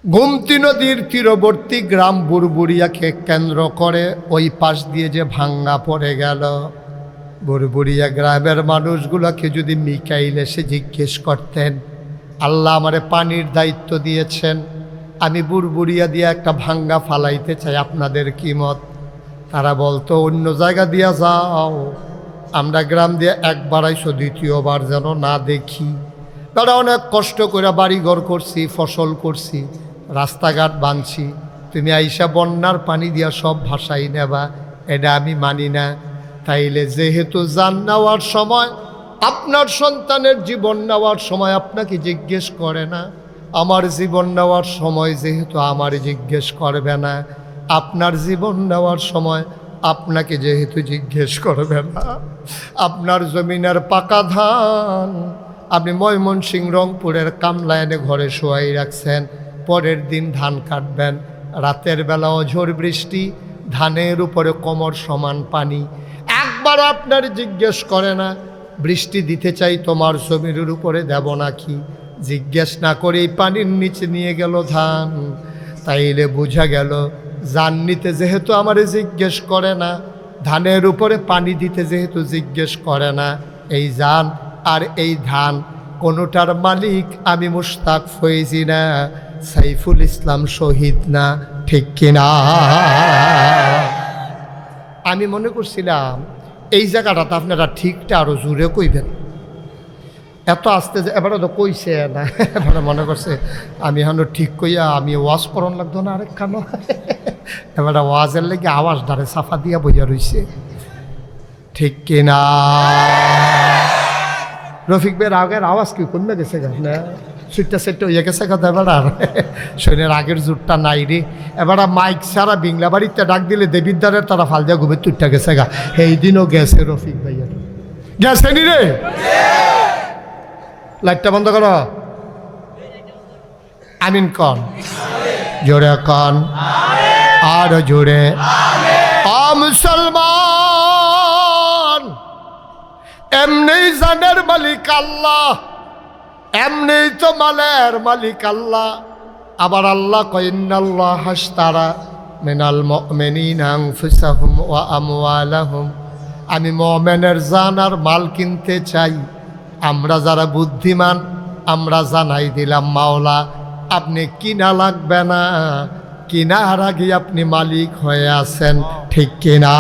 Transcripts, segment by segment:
গোমতী নদীর তীরবর্তী গ্রাম বুড়বুড়িয়াকে কেন্দ্র করে ওই পাশ দিয়ে যে ভাঙ্গা পড়ে গেল, বুড়বুড়িয়া গ্রামের মানুষগুলোকে যদি মিকাইল এসে জিজ্ঞেস করতেন, আল্লাহ আমারে পানির দায়িত্ব দিয়েছেন, আমি বুড়বুড়িয়া দিয়ে একটা ভাঙ্গা ফালাইতে চাই, আপনাদের কি মত? তারা বলতো অন্য জায়গা দিয়া যাও, আমরা গ্রাম দিয়ে একবার আইসো, দ্বিতীয়বার যেন না দেখি। তারা অনেক কষ্ট করে বাড়িঘর করছি, ফসল করছি, রাস্তাঘাট বাঁধছি, তুমি আইসা বন্যার পানি দিয়া সব ভাসাই নেবা, এটা আমি মানি না। তাইলে যেহেতু জান নেওয়ার সময়, আপনার সন্তানের জীবন নেওয়ার সময় আপনাকে জিজ্ঞেস করে না, আমার জীবন নেওয়ার সময় যেহেতু আমার জিজ্ঞেস করবে না, আপনার জীবন নেওয়ার সময় আপনাকে যেহেতু জিজ্ঞেস করবে না, আপনার জমিনের পাকা ধান আপনি ময়মনসিংহ রংপুরের কামলা এনে ঘরে শোয়াই রাখছেন, পরের দিন ধান কাটবেন, রাতের বেলাও ঝড় বৃষ্টি, ধানের উপরে কোমর সমান পানি, একবার আপনার জিজ্ঞেস করে না বৃষ্টি দিতে চাই তোমার জমির উপরে দেব নাকি, জিজ্ঞেস না করে এই পানির নিচে নিয়ে গেল ধান। তাইলে বোঝা গেল জান নিতে যেহেতু আমারে জিজ্ঞেস করে না, ধানের উপরে পানি দিতে যেহেতু জিজ্ঞেস করে না, এই জান আর এই ধান কোনোটার মালিক আমি মুশতাক ফয়েজি না, সাইফুল ইসলাম শহীদ না, ঠিক কিনা? আমি মনে করছিলাম এই জায়গাটাতে আপনারা ঠিকটা আরো জোরে কইবেন, এত আসতে যে এবারে তো কইছে না, এবারে মনে করছে আমি এখন ঠিক কইয়া আমি ওয়াজ করন লাগতো না আরেকখানো, এবারে ওয়াজের লেগে আওয়াজ ধারে সাফা দিয়া বইয়া রইছে, ঠিক কিনা? রফিক ভাইয়ের আগের আওয়াজ কি কমে গেছে গা না, সুইটটা সেটটা হইয়া গেছে কথা, এবার আর শরীরের আগের জোরটা নাই রে। এবার মাইক সারা বিংলা বাড়িতে ডাক দিলে দেবিদ্দারের তারা ফাল দিয়া ঘুমে তুইটা গেছে গা, এই দিনও গেছে রফিক ভাইয়ের, গেছে নি রে? লাইটটা বন্ধ করো, আমিন কন, জোরে কন, আর জোরে। মুসলমান এমনি জানের মালিক আল্লাহ, এমনি তো মালের মালিক আল্লাহ। আবার আল্লাহ কয় ইন্নাল্লাহ হাশতারা মিনাল মুমিনিনা আনফুসাহুম ওয়া আমওয়ালাহুম, আমি মুমিনের জান আর মাল কিনতে চাই। আমরা যারা বুদ্ধিমান আমরা জানাই দিলাম মাওলা আপনি কিনা লাগবে না, কিনার আগে আপনি মালিক হয়ে আছেন, ঠিক কিনা?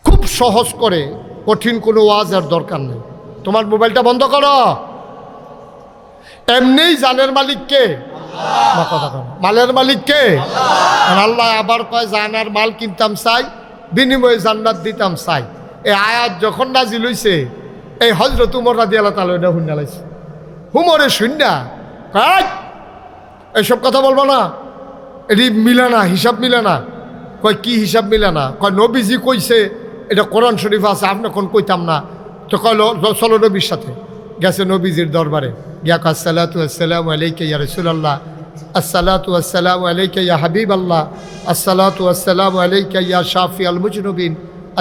খুব সহজ করে, কঠিন কোনো ওয়াজের দরকার নেই। তোমার মোবাইলটা বন্ধ করো, এমনিই জানের মালিক কে? মালের মালিক কে? আল্লাহ আবার কয় জানার মাল কিনতাম চাই, বিনিময়ে জান্নাত দিতাম চাই। এই আয়াত যখন নাজিল হইছে, এই হযরত উমর রাদিয়াল্লাহু তাআলা এটা শুনে লাইছে। হুমরে শুননা কয় এইসব কথা বলবো না, এটি মিলে না, হিসাব মিলে না। কয় কি হিসাব মিলে না? কয় নবীজি কইছে, এটা কোরআন শরীফ আছে, আপনি কোন কইতাম না। তো কইল চলো নবীর সাথে। গেছে নবীজির দরবারে, গিয়া কয় আসসালাতু আসসালামু আলাইকা ইয়া রাসূলুল্লাহ, আসসালাতু আসসালামু আলাইকা ইয়া হাবিবাল্লাহ, আসসালাতু আসসালামু আলাইকা ইয়া শাফিআল মুজনুবিন,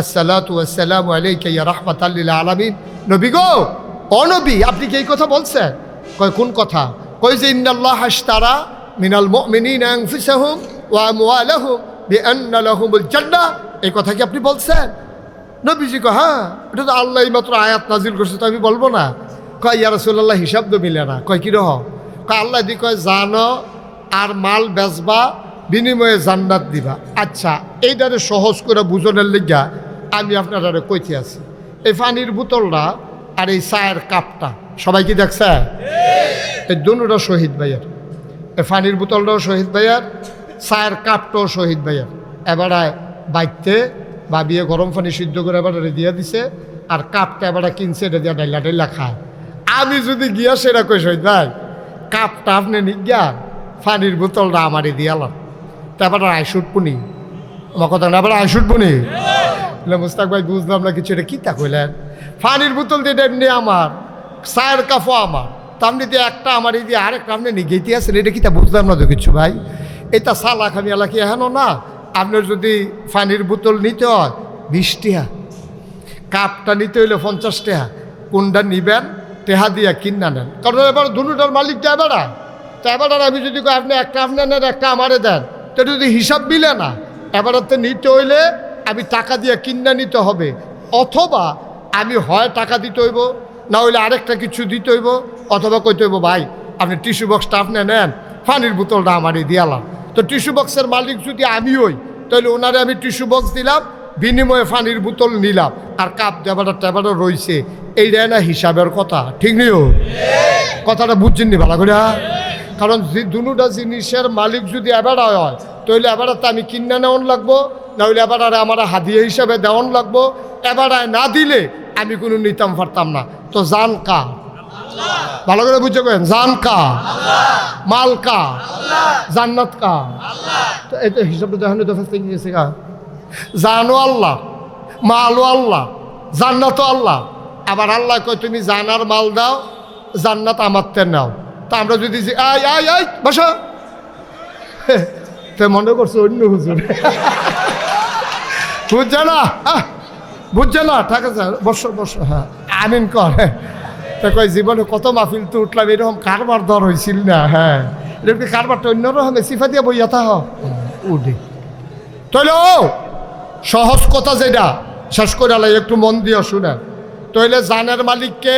আসসালাতু আসসালামু আলাইকা ইয়া রাহমাতাল লিল আলামিন। নবী গো, ও নবী আপনি কি এই কথা বলছেন? কয় কোন কথা? কই যে ইন্নাল্লাহ হাশতারা মিনাল মুমিনিনা আনফুসাহুম ওয়া আমওয়ালাহুম বিআন্না লাহুমুল জান্নাহ, এই কথা কি আপনি বলছেন? নবীজি কয় হ্যাঁ, এটা তো আল্লাহ মাত্র আয়াত নাজিল করছে, তো আমি বলবো না। কয় ইয়া রাসূলুল্লাহ হিসাব তো মিলে না। কয় কি রহ? কয় আল্লাহ দি কয় জানো আর মাল বেচবা, বিনিময়ে জান্নাত দিবা। আচ্ছা এইটারে সহজ করে বুঝনের লিগা আমি আপনারা কইতে আছি, এই পানির বোতলটা আর এই চায়ের কাপটা সবাই কি দেখছে? এই দুটোটা শহীদ ভাইয়ার, এই পানির বোতলটাও শহীদ ভাইয়ার, চায়ের কাপটাও শহীদ ভাইয়ার। এবারে বাইতে ভাবিয়ে গরম পানি সিদ্ধ করে এবারে দিয়ে দিছে, আর কাপটা এবারে কিনছে, এটা দিয়ে ডাইলা ডাইলা খায়। আমি যদি গিয়া সেটা কই শহীদ ভাই কাপটা আপনি নিগিয়া পানির বোতলটা আমারই দিয়ালাম, তারপর আইসুট পুনি আমার কথা না, আবার আইসুট পুনি মুস্তাক ভাই বুঝলাম না কিছু, এটা কি তা কইলেন? পানির বোতল দিয়ে এমনি আমার, চায়ের কাপও আমার, তামনি দিয়ে একটা আমার এই দিয়ে আরেকটা আপনি নিগেইতে আছেন, এটা কি তা বুঝলাম না তো কিছু ভাই। এটা সালাক আমি এলাকি এহেন না, আপনার যদি পানির বোতল নিতে হয় 20 টাকা, কাপটা নিতে হইলে 50 টাকা, কোনটা নিবেন টেহা দিয়া কিনা নেন, কারণ এবার দুটার মালিকটা এবারা। তো এবার আমি যদি আপনি একটা আপনি নেন একটা আমারে দেন, তো যদি হিসাব মিলে না, এবারতে নিতে হইলে আমি টাকা দিয়ে কিনা নিতে হবে, অথবা আমি হয় টাকা দিতে হইব, না হইলে আরেকটা কিছু দিতে হইব, অথবা কইতে হইব ভাই আপনি টিস্যু বক্সটা আপনি নেন, পানির বোতলটা আমারই দিয়ালাম। তো টিস্যু বক্সের মালিক যদি আমি হই, তাহলে ওনারে আমি টিস্যু বক্স দিলাম, বিনিময়ে পানির বোতল নিলাম, আর কাপ দেবাটা টেবাটা রয়েছে, এইটাই না হিসাবের কথা, ঠিক নিও? কথাটা বুঝছেননি ভালো করে? কারণ দুটা জিনিসের মালিক যদি এবারা হয়, তাহলে এবারাতে আমি কিনে নেওয়ান লাগবো, না হইলে এবার আমার হাদিয়া হিসাবে দেওয়ান লাগবো। এবারায় না দিলে আমি কোনো নিতাম পারতাম না। তো জান কা, ভালো করে বুঝতে পারেন, জান কা, মাল কা, জান্নাত কা। তো এই তো হিসাবটা দেখেন তো ফার্স্ট গেছে কা, জানো আল্লাহ, মালও আল্লাহ, জান্নাতও আল্লাহ। আবার আল্লাহ কয় তুমি জানার মাল দাও, জান্নাত আমার তে নাও। তা আমরা যদি আই আই আই বসো, তো মনে করছো অন্য হুজুর, বুঝছে না, বুঝছে না, ঠিক আছে বসো বসো, হ্যাঁ আমিন কর। তো কয় জীবনে কত মাহফিল তো উঠলাম, এরকম কারবার দর হয়েছিল না। হ্যাঁ এরকম কারবারটা অন্যরকম সিফা দিয়ে বইয়া থা উঠে। তাইলে ও সহজ কথা যেটা শেষ করে আলাই, একটু মন দিয়ে শুনেন। তাইলে জানের মালিককে,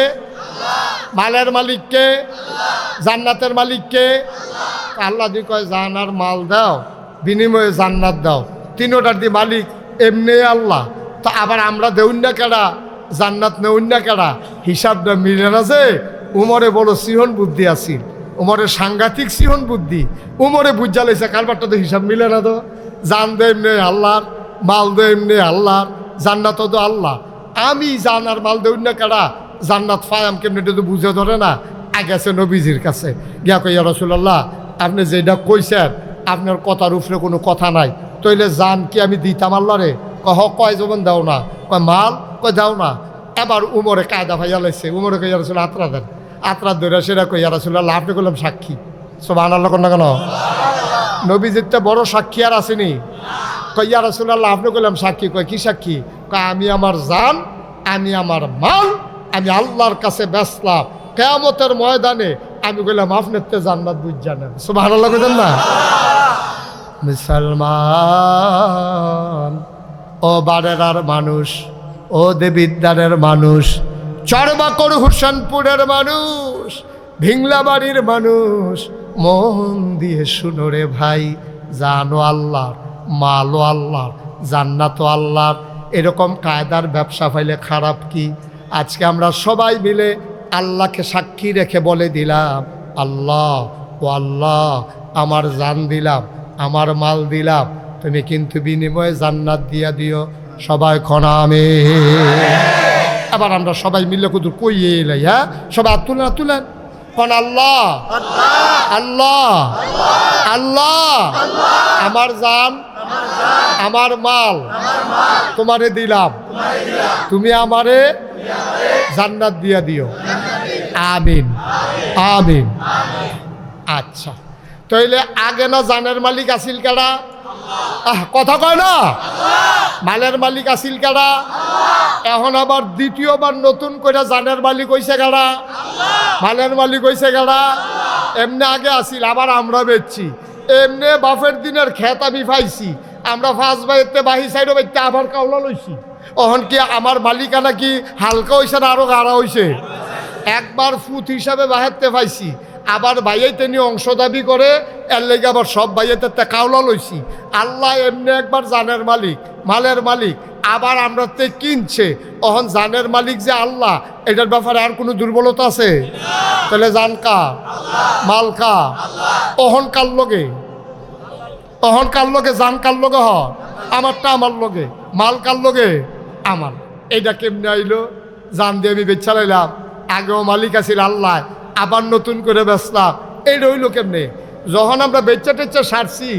মালের মালিককে, জান্নাতের মালিককে। আল্লাহ দি কয় জান আর মাল দাও, বিনিময়ে জান্নাত দাও, তিনোটার দি মালিক এমনি আল্লাহ। তো আবার আমরা দেউন না কেডা, জান্নাত নেউন না কেডা, হিসাবটা মিলে না। যে উমরে বড় সিহন বুদ্ধি আছিল, উমরের সাংঘাতিক সিহন বুদ্ধি, উমরে বুঝা লাইছে কারবারটা তো হিসাব মিলে না। তো জান দে এমনি আল্লাহর, মাল দে এমনি আল্লাহর, জান্নাত তো আল্লাহ। আমি জান আর মাল দেউন না কেডা, জান্নাত ফায়াম কেমনি তো বুঝে ধরে না। আগে আছে নবীজির কাছে গিয়া কই ইয়া রাসূলুল্লাহ, আপনি যেটা কইছেন আপনার কথার উপরে কোনো কথা নাই, তইলে জান কি আমি দিতাম আল্লাহরে? কয় যেমন দাও না, কয় মাল, কয় দাও না। এবার উমরে কায়দা ভাইয়া লাইছে, উমরে কই ইয়া রাসূলুল্লাহ আত্রা দেন, আত্রা ধরে সেটা কই ইয়া রাসূলুল্লাহ আপনি করলাম সাক্ষী। সুবহানাল্লাহ কোন না কেন? নবীজিরটা বড় সাক্ষী আর আসেনি। কই ইয়া রাসূলুল্লাহ আপনি করলাম সাক্ষী। কয় কি সাক্ষী? কয় আমি আমার জান, আমি আমার মাল আমি আল্লাহর কাছে বেচলাম, কিয়ামতের ময়দানে আমি কইলাম আপনার তে জান্নাত বুঝ জানেন। সুবহানাল্লাহ কইতেন না? মুসলমান ও বারেরার মানুষ, ও দেবিদ্বারের মানুষ, চরবাকর হোসেনপুরের মানুষ, ভিংলাবাড়ির মানুষ, মন দিয়ে শুনো রে ভাই, জানো আল্লাহর, মালও আল্লাহর, জান্নাতও আল্লাহর। এরকম কায়দার ব্যবসা পাইলে খারাপ কি? আজকে আমরা সবাই মিলে আল্লাহকে সাক্ষী রেখে বলে দিলাম, আল্লাহ ও আল্লাহ আমার জান দিলাম, আমার মাল দিলাম, তুমি কিন্তু বিনিময়ে জান্নাত দিয়া দিও। সবাই খনামে। আবার আমরা সবাই মিলে কুদুর কইয়ে এলাই, হ্যাঁ সবাই হাত তুলেন, হাত তুলেন, কোন আল্লাহ আল্লাহ আল্লাহ আমার জান, আমার মাল তোমারে দিলাম, তুমি আমারে জান্নাত দিয়া দিও। আমিন আমিন। আচ্ছা তাইলে আগে না জানের মালিক আসিল কেডা? কথা কয় না, মালের মালিক আসিল কেডা? এখন আবার দ্বিতীয়বার নতুন করে জানের মালিক হইছে কেডা? মালের মালিক হইছে কেডা? এমনি আগে আসিল, আবার আমরা বেচছি। এমনি বাপের দিনের খেত আমি পাইছি, আমরা ফার্স্ট বাইতে বাহি সাইডও বাইতে আবার কাউলা লইছি। অহন কি আমার মালিকানা কি হালকা হইছে না আরো গাড়া হইছে? একবার ফুট হিসাবে বাহেরতে পাইছি, আবার ভাইয়াইতে নিয়ে অংশ দাবি করে, এর লেগে আবার সব ভাইয়াইতে কাউলা লইছি। আল্লাহ এমনি একবার জানের মালিক, মালের মালিক, আবার আমরা তে কিনছে। অহন জানের মালিক যে আল্লাহ, এটার ব্যাপারে আর কোনো দুর্বলতা আছে? তাহলে জান কা, মাল কা, অহন কার লগে, অহন কার লগে, জান কার লগে? হ আমারটা আমার লগে, মাল কার লগে? আমার। এইটা কেমনে আইলো? জান দিয়ে আমি বেচা লাইলাম, আগেও মালিক আছিল আল্লাহ, আবার নতুন করে বেচলাম, এই রইল কেমনে? যখন আমরা বেচা টেচা সারছি,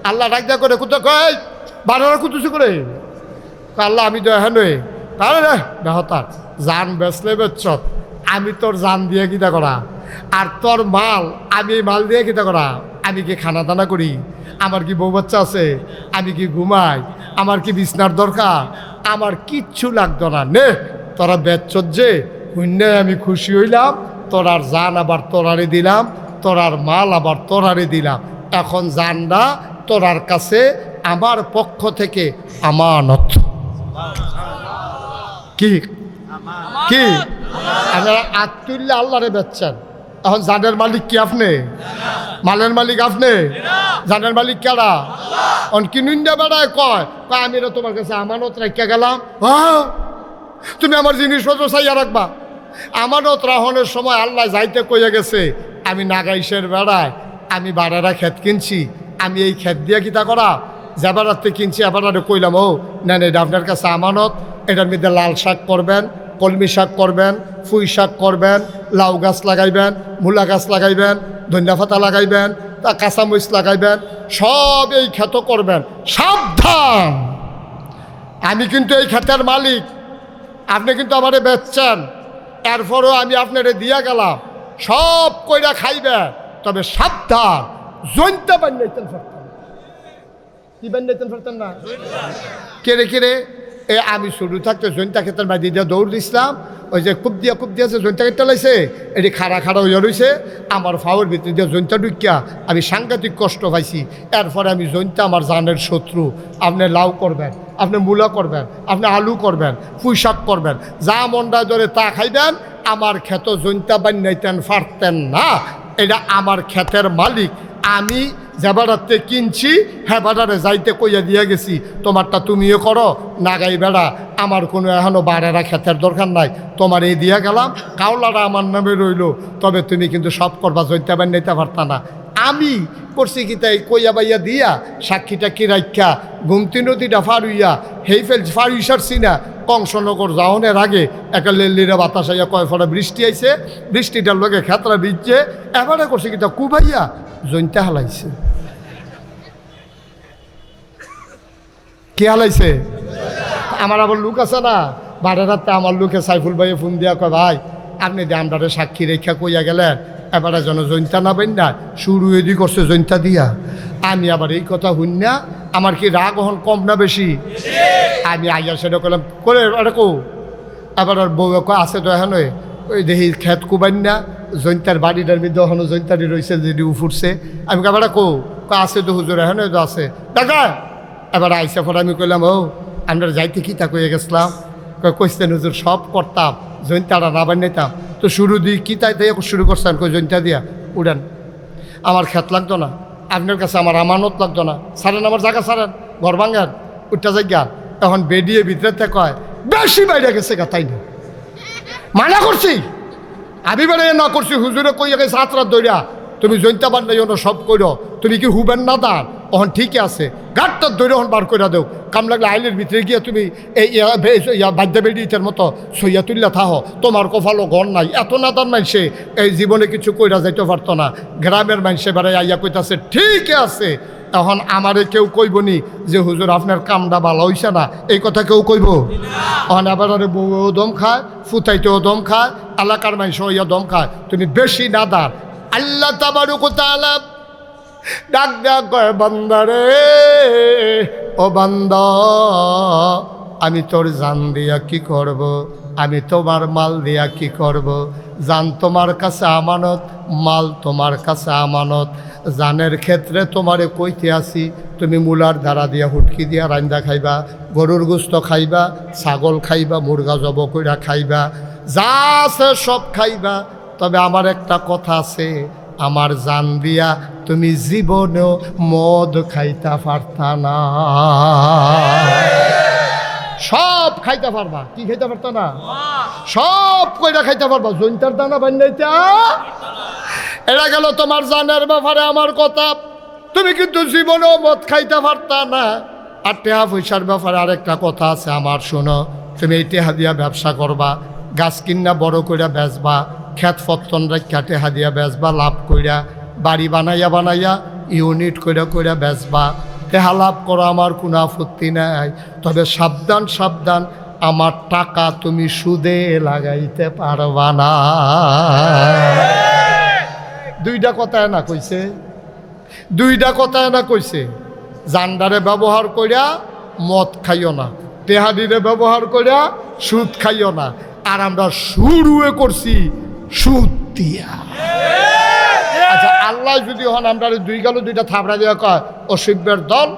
আল্লাহ ডাকদা করে কোথা কয় বানারা কুতুছি করে, আল্লাহ আমি তো হ্যাঁ নয়, তাহলে রে বেহতার জান বেচলে বেচত, আমি তোর জান দিয়ে কিতা করা, আর তোর মাল আমি মাল দিয়ে কিতা করা? আমি কি খানা দানা করি? আমার কি বউ বাচ্চা আছে? আমি কি ঘুমাই? আমার কি বিছনার দরকার? আমার কিচ্ছু লাগতো না। নে তোরা বেচত যে শূন্য আমি খুশি হইলাম, তোরার জান আবার তোরারে দিলাম, তোরার মাল আবার তোরারে দিলাম। এখন জানটা তোরার কাছে আমার পক্ষ থেকে আমানত। কি কি আপনারা আত্মুল্লাহ আল্লাহরে বেচছেন। এখন জানের মালিক কি আপনি? মালের মালিক আপনি? জানের মালিক কেডা? কিনুইন্দা বেড়ায় কয় আমি তোমার কাছে আমানত রাখিয়া গেলাম, তুমি আমার জিনিসপত্র চাইয়া রাখবা। আমানত রাহনের সময় আল্লাহ যাইতে কইয়া গেছে, আমি নাগাইশের বেড়ায় আমি বাড়ারা ক্ষেত কিনছি, আমি এই ক্ষেত দিয়া কিতা করা যাবারাতে কিনছি, এবার কইলাম ও না এটা আপনার কাছে আমানত, এটার মধ্যে লাল শাক করবেন, কলমি শাক করবেন, পুঁই শাক করবেন, লাউ গাছ লাগাইবেন, মূলা গাছ লাগাইবেন, ধনিয়া পাতা লাগাইবেন, তা কাঁচামরিচ লাগাইবেন, সব এই ক্ষেত করবেন। সাবধান, আমি কিন্তু এই ক্ষেতের মালিক, আপনি কিন্তু আমারে বেচছেন, এরপরও আমি আপনারে দিয়া গেলাম, সব কইরা খাইবেন, তবে সাবধান জৈন্তা বান্যাইতেন ফেরতেন। কি বান্যাইতেন ফেরতেন না? কেড়ে কেড়ে আমি শুরু থাকতে জৈন্তা ক্ষেতের বাদি দিয়ে দৌড় দিছিলাম, ওই যে কুপ দিয়া যে জৈন্তা কেটে লাইছে, এটি খাড়া হইয়া রয়েছে, আমার ফাওয়ার ভিতরে দিয়ে জৈন্তা ঢুকিয়া আমি সাংঘাতিক কষ্ট পাইছি। এরপরে আমি জৈন্তা আমার জানের শত্রু। আপনি লাউ করবেন, আপনি মূলা করবেন, আপনি আলু করবেন, পুঁই শাক করবেন, যা মনটা ধরে তা খাইবেন, আমার ক্ষেত জৈন্তা বান্যাইতেন পারতেন না। এটা আমার ক্ষেতের মালিক, আমি যেবারাতে কিনছি হেবারে যাইতে কইয়া দিয়া গেছি, তোমারটা তুমিও করো নাগাই বেড়া, আমার কোনো এখনও বাড়ারা ক্ষেতের দরকার নাই, তোমার এই দিয়া গেলাম, কাউলারা আমার নামে রইল, তবে তুমি কিন্তু সব করবা, জৈন্তা বান্যাইতে পারতা না। আমি করছি কি তাই কইয়া বাইয়া দিয়া সাক্ষীটা কি রাখা গুমতি নদীটা ফারুইয়া হেই ফেলছি, ফারুই সারছি না, কংসনগর যাওনের আগে একটা লেল্লিরা বাতাস আইয়া কয় ফোঁটা বৃষ্টি আইছে, বৃষ্টিটার লগে খেতরা ভিজছে, এবারে করছে কি তা কুবাইয়া জৈন্তা হালাইছে। কি হালাইছে? আমার আবার লোক আছে না, বারে রাতে আমার লোকে সাইফুল ভাইয়ে ফোন দিয়া কয় ভাই আপনি দামদারে সাক্ষী রেখা কইয়া গেলেন, এবারে যেন জৈন্তা না বেন না, শুরু এদি করছে জৈন্তা দিয়া। আমি আবার এই কথা শুন না, আমার কি রাগ হন কম না বেশি? আমি আইয়া সেটা করলাম করে এটা কো, এবার আর বউ আছে তো এখন ওই দেখি খেত কুবাইন না, জৈন্তার বাড়িটার মধ্যে এখনো জৈন্তারি রয়েছে যেটি উফুরছে। আমি কাবার কো আছে তো হুজুর এখন তো আছে টাকা। এবার আইসা পর আমি কইলাম ও আমরা যাইতে কি তা কইয়া গেছিলাম, কইছেন হুজুর সব করতাম, জৈন্তাটা না বানাইতাম, তো শুরু দিই কি তাই শুরু করছেন, কই জৈন্তা দিয়া উড়েন, আমার খেত লাগতো না, আপনার কাছে আমার আমানত লাগতো না, সারেন আমার জায়গা সারেন, ঘর ভাঙেন, উঠটা জায়গা। তখন বেডিয়ে ভিতরে কয় বেশি বাইরে গেছে গা, তাই না মানা করছি, আমি বেড়ে না করছি, হুজুরে কইয়া গেছে রাত রাত দইরা তুমি জৈন্তা বান্নাই না সব কইরো, তুমি কি হুবেন না দান, ওখান ঠিকই আছে, গাঁটটার দৈরে ওখান বার করে দেও, কাম লাগলে আইলের ভিতরে গিয়ে তুমি এই বাদ্যা বেডিটার মতো সইয়া তুললা থাহ, তোমার কপালও ঘর নাই। এত নাদার মানুষে এই জীবনে কিছু কইরা যাইতে পারতো না, গ্রামের মানুষে বেড়াই আইয়া কইতাছে ঠিক আছে। এখন আমারে কেউ কইবনি যে হুজুর আপনার কামটা ভালো হইছে না, এই কথা কেউ কইব? এখন আবার বউও দম খায়, ফুতাইতেও দম খায়, এলাকার মানুষ হইয়া দম খায়, তুমি বেশি নাদার। আল্লাহ তাবারক ওয়া তাআলা ডাক ডাক কয় বান্দারে, ও বান্দা আমি তোর জান দিয়া কি করব, আমি তোমার মাল দিয়া কি করব? জান তোমার কাছে আমানত, মাল তোমার কাছে আমানত। জানের ক্ষেত্রে তোমারে কইতে আসি, তুমি মূলার ধারা দিয়া হুটকি দিয়া রান্দা খাইবা, গরুর গোস্ত খাইবা, ছাগল খাইবা, মুরগা জব কইরা খাইবা, যা আছে সব খাইবা, তবে আমার একটা কথা আছে, আমার জান দিয়া তুমি জীবনেও মদ খাইতে পারতা না। সব খাইতে পারবা, কি খাইতে পারতা না? সব কইরা খাইতে পারবা, জৈন্তার দানা বান্যাইতা। এরা গেল তোমার জানের ব্যাপারে আমার কথা, তুমি কিন্তু জীবনেও মদ খাইতে পারতা না। আর টেহা পয়সার ব্যাপারে আরেকটা কথা আছে আমার, শোনো, তুমি এই টেহা দিয়া ব্যবসা করবা, গাছ কিনা বড় কইরা বেচবা, ক্ষেত ফত্তন রেখা টেহা দিয়া বেচবা, লাভ কইরা বাড়ি বানাইয়া ইউনিট কইরা কইরা বেচবা, টেহা লাভ করো, আমার কোনো আপত্তি নাই। তবে সাবধান সাবধান, আমার টাকা তুমি সুদে লাগাইতে পারবা না। দুইটা কথায় না কইছে, দুইটা কথায় না কইছে, জান্ডারে ব্যবহার কইরা মদ খাইও না, টেহাডিরে ব্যবহার কইরা সুদ খাইও না। আর আমরা শুরুয়ে করছি সুদ দিয়া। আচ্ছা, আল্লাহ যদি হন আমরা দুই গেল দুইটা থাবড়া দেওয়া কয় অসভ্যের দল,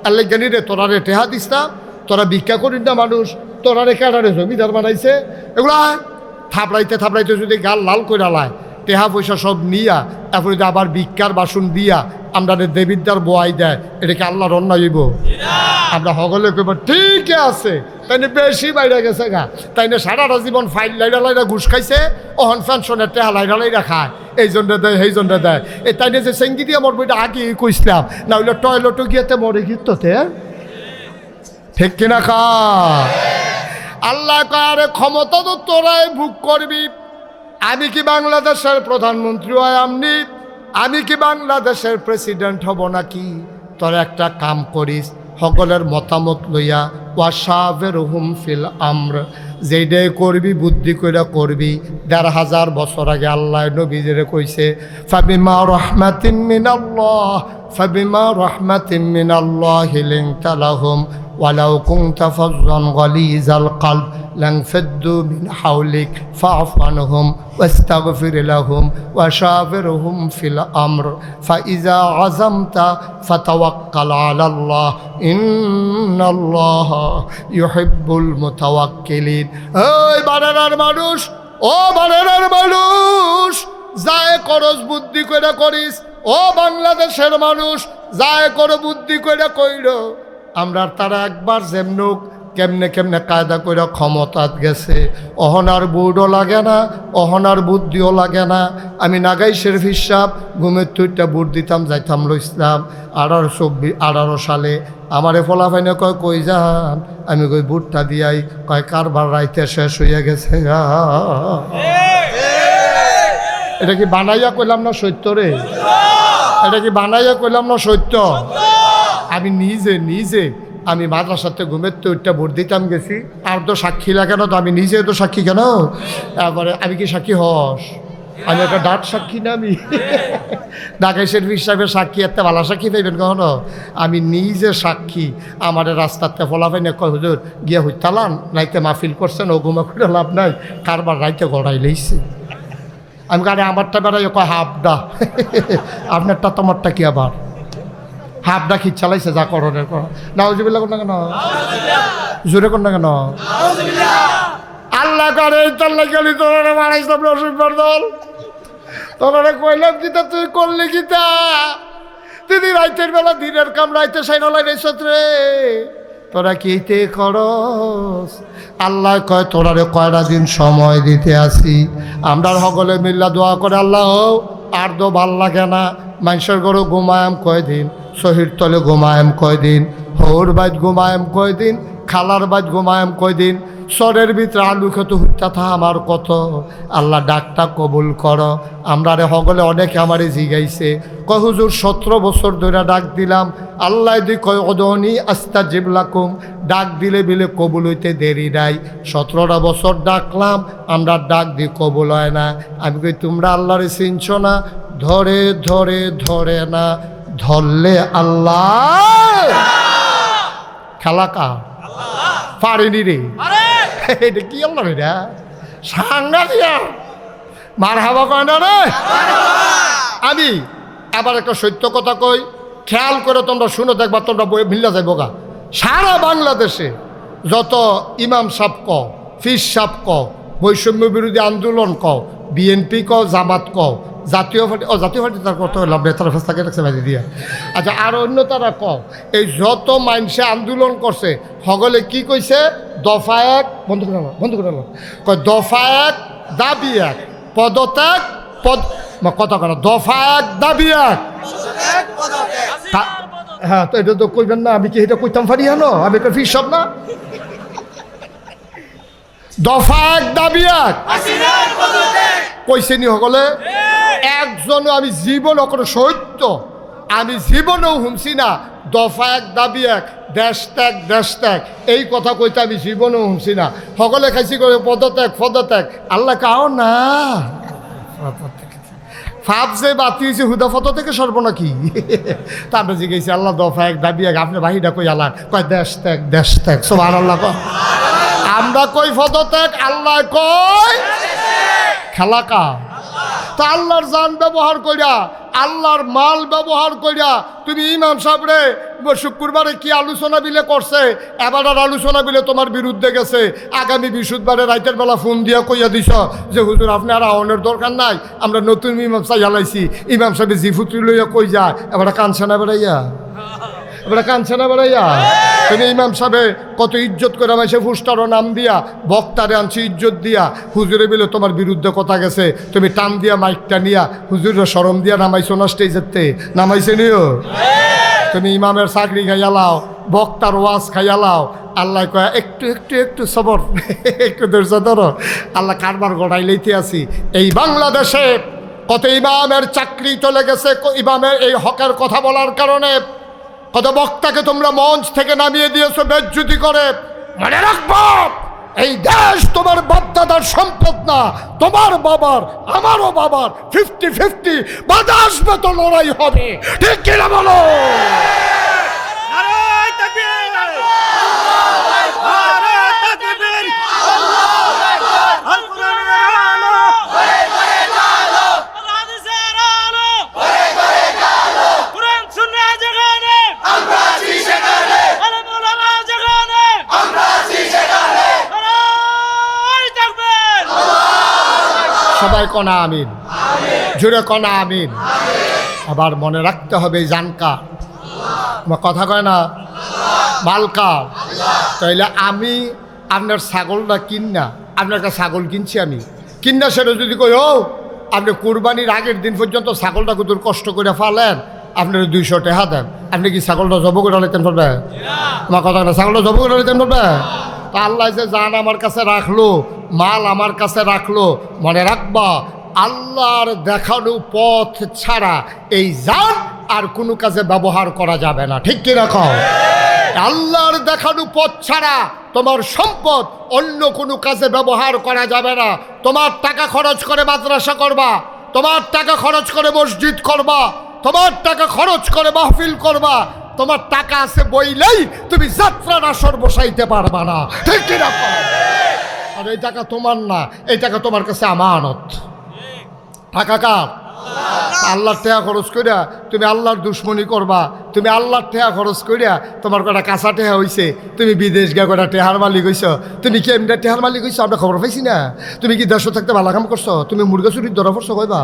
আল্লাহ জানি রে তোরা রে টেহা দিস না, তোরা ভিক্ষা করিস না মানুষ, তোরা রে কেডারে জমিদার বানাইছে, এগুলা থাবড়াইতে থাবড়াইতে যদি গাল লাল করে লায়, টেহা পয়সা সব নিয়া এরপরে যদি আবার ভিক্ষার বাসন দিয়া আমরা দেবিদ্যার বোয়াই দেয়, এটাকে আল্লাহর অন্যায় হইব? আমরা হগলে কইব ঠিক আছে, তাইলে বেশি বাইরে গেছে গা, তাইলে সারাটা জীবন ফাইল লাইরা লাইরা ঘুষ খাইছে, অহন পেনশনের টেহা লাইরা লাইরা খায়, এই জন্য দেয় সেই জন্য দেয়। এই তাইলে যে সেঙ্গি দিয়ে মরবো এটা আগে কইসলাম, না হইলে টয়লেটও গিয়েতে মরে গিয়ে ঠিক কিনা খা। আল্লাহ কারে ক্ষমতা তো তোরাই ভোগ করবি। আমি কি বাংলাদেশের প্রধানমন্ত্রী হয় আমনি, আমি কি বাংলাদেশের প্রেসিডেন্ট হব নাকি? তোর একটা কাম করিস, সকলের মতামত লইয়া ওয়াশাবিরহুম ফিল আমর, যেইটাই করবি বুদ্ধি করে করবি। ১,৫০০ বছর আগে আল্লাহ নবীজিরে কইছে ফাবিমা রাহমাতিন মিনাল্লাহ ফাবিমা রাহমাতিন মিনাল্লাহি লিনতা লাহুম ওয়ালাউ কুনতা ফাযযান গালিযাল কলব লানফাদ্দু মিন হাওলিক ফা'ফু আনহুম ওয়াস্তাগফির লাহুম ওয়াশাবিরহুম ফিল আমর ফাইযা আযামতা ফাতাওয়াক্কাল আলাল্লাহ ইন্নাল্লাহা ইউহিব্বুল মুতাওয়াক্কিলিন। এই বানানার মানুষ, ও বানানার মানুষ, যায় করস বুদ্ধি করে করিস। ও বাংলাদেশের মানুষ, যায় করো বুদ্ধি করে কইর। আমরা তারা একবার যেমনুক কেমনে কেমনে কায়দা করে ক্ষমতাত গেছে, অহনার বুড়ও লাগে না, অহনার বুদ্ধিও লাগে না। আমি নাগাই শরীফ সাহেব ঘুমের তুইটা বুট দিতাম, যাইতাম ইসলাম 1818 সালে। আমারে ফলাফাইনে কয় কই যান, আমি কই বুটটা দিয়াই, কয় কারবার রাইতে শেষ হইয়া গেছে। এটা কি বানাইয়া কইলাম না সত্য রে? এটা কি বানাইয়া কইলাম না সত্য? আমি নিজে আমি মাদ্রাসাতে ঘুমের তো ওইটা ভোট দিতাম গেছি, আর তো সাক্ষী লাগে না, তো আমি নিজে তো সাক্ষী কেন? তারপরে আমি কি সাক্ষী হস? আমি একটা ডাট সাক্ষী না, আমি ঢাকা শরীফ সাহেবের সাক্ষী একটা ভালো সাক্ষী পাইবেন কখনো? আমি নিজে সাক্ষী। আমার রাস্তাতে ফলাফাই না কয় হুজুর গিয়া হইতালান, রাইতে মাহফিল করছেন, ও ঘুমা করে লাভ নাই, কারবার রাইতে গড়াই লইছে। আমি কারে আমারটা বেড়াই কয় হাফডা, আপনারটা তোমারটা কি আবার হাফডা খিচ চালাইছে, যা করণের কর। নাউজুবিল্লাহ কোন না কেন, জোরে কোন না কেন? আল্লাহ করে তাল্লা গেলি তোরা মারাইছিলাম রসিকবার দল, তোরা কইলাম কিতা তুই করলি কিতা? দিদি রাইতের বেলা দিনের কাম রাইতে সাইনলাই রেছত রে, তোরা কিতে করস? আল্লাহ কয় তোরারে কয়টা দিন সময় দিতে আসি। আমরা সকলে মিল্লা দোয়া করে আল্লাহ আর তো ভাল লাগে না, মানুষের ঘরে ঘুমায়াম কয়দিন, শহীদ তলে ঘুমায়াম কয়দিন, হৌর বাইত ঘুমায়াম কয়দিন, খালার বাইত ঘুমায়াম কয়দিন, সরের ভিতরে আলু খেতে হুত্যা থা আমার কত। আল্লাহ ডাকটা কবুল করো। আমরা রে হগলে অনেকে আমারে জিগাইছে, কয় হুজুর 17 বছর ধরে ডাক দিলাম, আল্লাহ দি কয় অদনি আস্তাজিব লাকুম, ডাক দিলে বিলে কবুল হইতে দেরি নাই। 17টা বছর ডাকলাম, আমরা ডাক দি কবুল হয় না। আমি কই তোমরা আল্লাহরে চিনছো না? ধরে ধরে ধরে না ধরলে আল্লাহ খেলা কা পারেনি রে। এটা কি আল্লাহ রে সাঙ্গা দিয়া মার হাবা কয় না রে। আমি আবার একটা সত্য কথা কই, খেয়াল করে তোমরা শুনে দেখবা, তোমরা মিল্লা যাইব গা। সারা বাংলাদেশে যত ইমাম সাহেব কও, ফিস সাহেব কও, বৈষম্য বিরোধী আন্দোলন কও, বিএনপি কও, জামাত কও, জাতীয় পার্টি, জাতীয় পার্টি তার কত লাভ বেতার ফেস্তাকে রাখছে বাজি দিয়া। আচ্ছা, আর অন্য তারা কও, এই যত মানুষে আন্দোলন করছে সকলে কি কইছে? দফা এক বন্ধ করে কয় দফা এক দাবি এক, পদত্যাগ পদ কথা করা, দফা এক দাবি এক। হ্যাঁ, তো এটা তো কইবেন না, আমি কি এটা কইতাম পারি? হানো আমি একটা ফিস সব না। দফা এক দাবি এক কইছে নি সকলে? একজনও আমি জীবন অকর সত্য, আমি জীবনেও হুমছি না দফা এক দাবি এক, দেশ ত্যাগ এই কথা কইতে আমি জীবনেও হুমছি না। সকলে খাইছি করে পদত্যাগ। আল্লাহ কাও না ফাপ যে বাতি হয়েছে হুদা ফত থেকে সর্ব নাকি? তারপরে জিজ্ঞেস আল্লাহ দফা এক দাবি এক, আপনার বাহিটা কই আল্লাহ কয় দেশ ত্যাগ। সুবহানাল্লাহ। আমরা কই পদত্যাগ, আল্লাহ কই খেলাকা। তা আল্লাহর জান ব্যবহার করিয়া, আল্লাহর মাল ব্যবহার করিয়া তুমি ইমাম সাহেবরে শুক্রবারে কি আলোচনা বিলে করছে, এবার আর আলোচনা বিলে তোমার বিরুদ্ধে গেছে, আগামী বৃহস্পতিবারে রাতের বেলা ফোন দিয়া কইয়া দিছ যে হুজুর আপনি আর আওয়ানোর দরকার নাই, আমরা নতুন ইমাম সাহেব জ্বালাইছি। ইমাম সাহেব জিফুত্রি লইয়া কই যায়, এবার কানছে না বেড়াইয়া, এবার কানছে না বেড়াইয়া। তুমি ইমাম সাহেবে কত ইজ্জত করে আমায় সে ফুস্টারও নাম দিয়া বক্তারে আনছি ইজ্জত দিয়া, হুজুরে বিলে তোমার বিরুদ্ধে কথা গেছে, তুমি টান দিয়া মাইকটা নিয়া হুজুরের শরম দিয়া নামাইছো না স্টেজেতে, নামাইছে নিও। তুমি ইমামের চাকরি খাইয়া লাও, বক্তার ওয়াজ খাইয়া লাও। আল্লাহ কয় একটু একটু একটু সবর, একটু ধৈর্য ধরো, আল্লাহ কারবার গড়াই লইতে আসি। এই বাংলাদেশে কত ইমামের চাকরি চলে গেছে ইমামের এই হকের কথা বলার কারণে। কত বক্তাকে তোমরা মঞ্চ থেকে নামিয়ে দিয়েছো বেজ্জতি করে। মনে রাখবো, এই দেশ তোমার বাপদাদার সম্পদ না, তোমার বাবার আমারও বাবার 50-50 বাধা আসবে তো লড়াই হবে, ঠিক কিনা বলো? সবাই কনা আমিন, জুড়ে কনা আমিন। আবার মনে রাখতে হবে জানকা, আমার কথা কয় না, মালকার। তাইলে আমি আপনার ছাগলটা কিনা, আপনার একটা ছাগল কিনছি আমি, কিনা সেটা যদি কই ও আপনি কুরবানির আগের দিন পর্যন্ত ছাগলটা কত কষ্ট করে ফালেন, আপনার 200 টাকা দেন, আপনি কি ছাগলটা জব করে নিতেন পারবে? আমার কথা না, ছাগলটা জব করে নিতেন পারবে? তা আল্লাহ যে জান আমার কাছে রাখলো, মাল আমার কাছে রাখলো, মনে রাখবা আল্লাহর দেখানো পথ ছাড়া এই জান আর কোনো কাজে ব্যবহার করা যাবে না, ঠিক কি রাখো? আল্লাহর দেখানো পথ ছাড়া তোমার সম্পদ অন্য কোনো কাজে ব্যবহার করা যাবে না। তোমার টাকা খরচ করে মাদ্রাসা করবা, তোমার টাকা খরচ করে মসজিদ করবা, তোমার টাকা খরচ করে মাহফিল করবা, তোমার টাকা আছে বইলেই তুমি যাত্রার আসর বসাইতে পারবা না, ঠিক কি না? আর এই টাকা তোমার না, এই টাকা তোমার কাছে আমানত। টাকা কার? আল্লাহর টাকা খরচ করিয়া তুমি আল্লাহর দুশ্মনী করবা, তুমি আল্লাহর টাকা খরচ করিয়া তোমার কটা কাঁচা টেহা হইছে, তুমি বিদেশ গিয়া কটা টেহার মালিক হইছ। তুমি কি এমনি টেহার মালিক হইছ? আমরা খবর পাইছি না? তুমি কি দেশ থাকতে ভালো কাম করছো? তুমি মুরগা চুরির ধরা পড়ছো কইবা?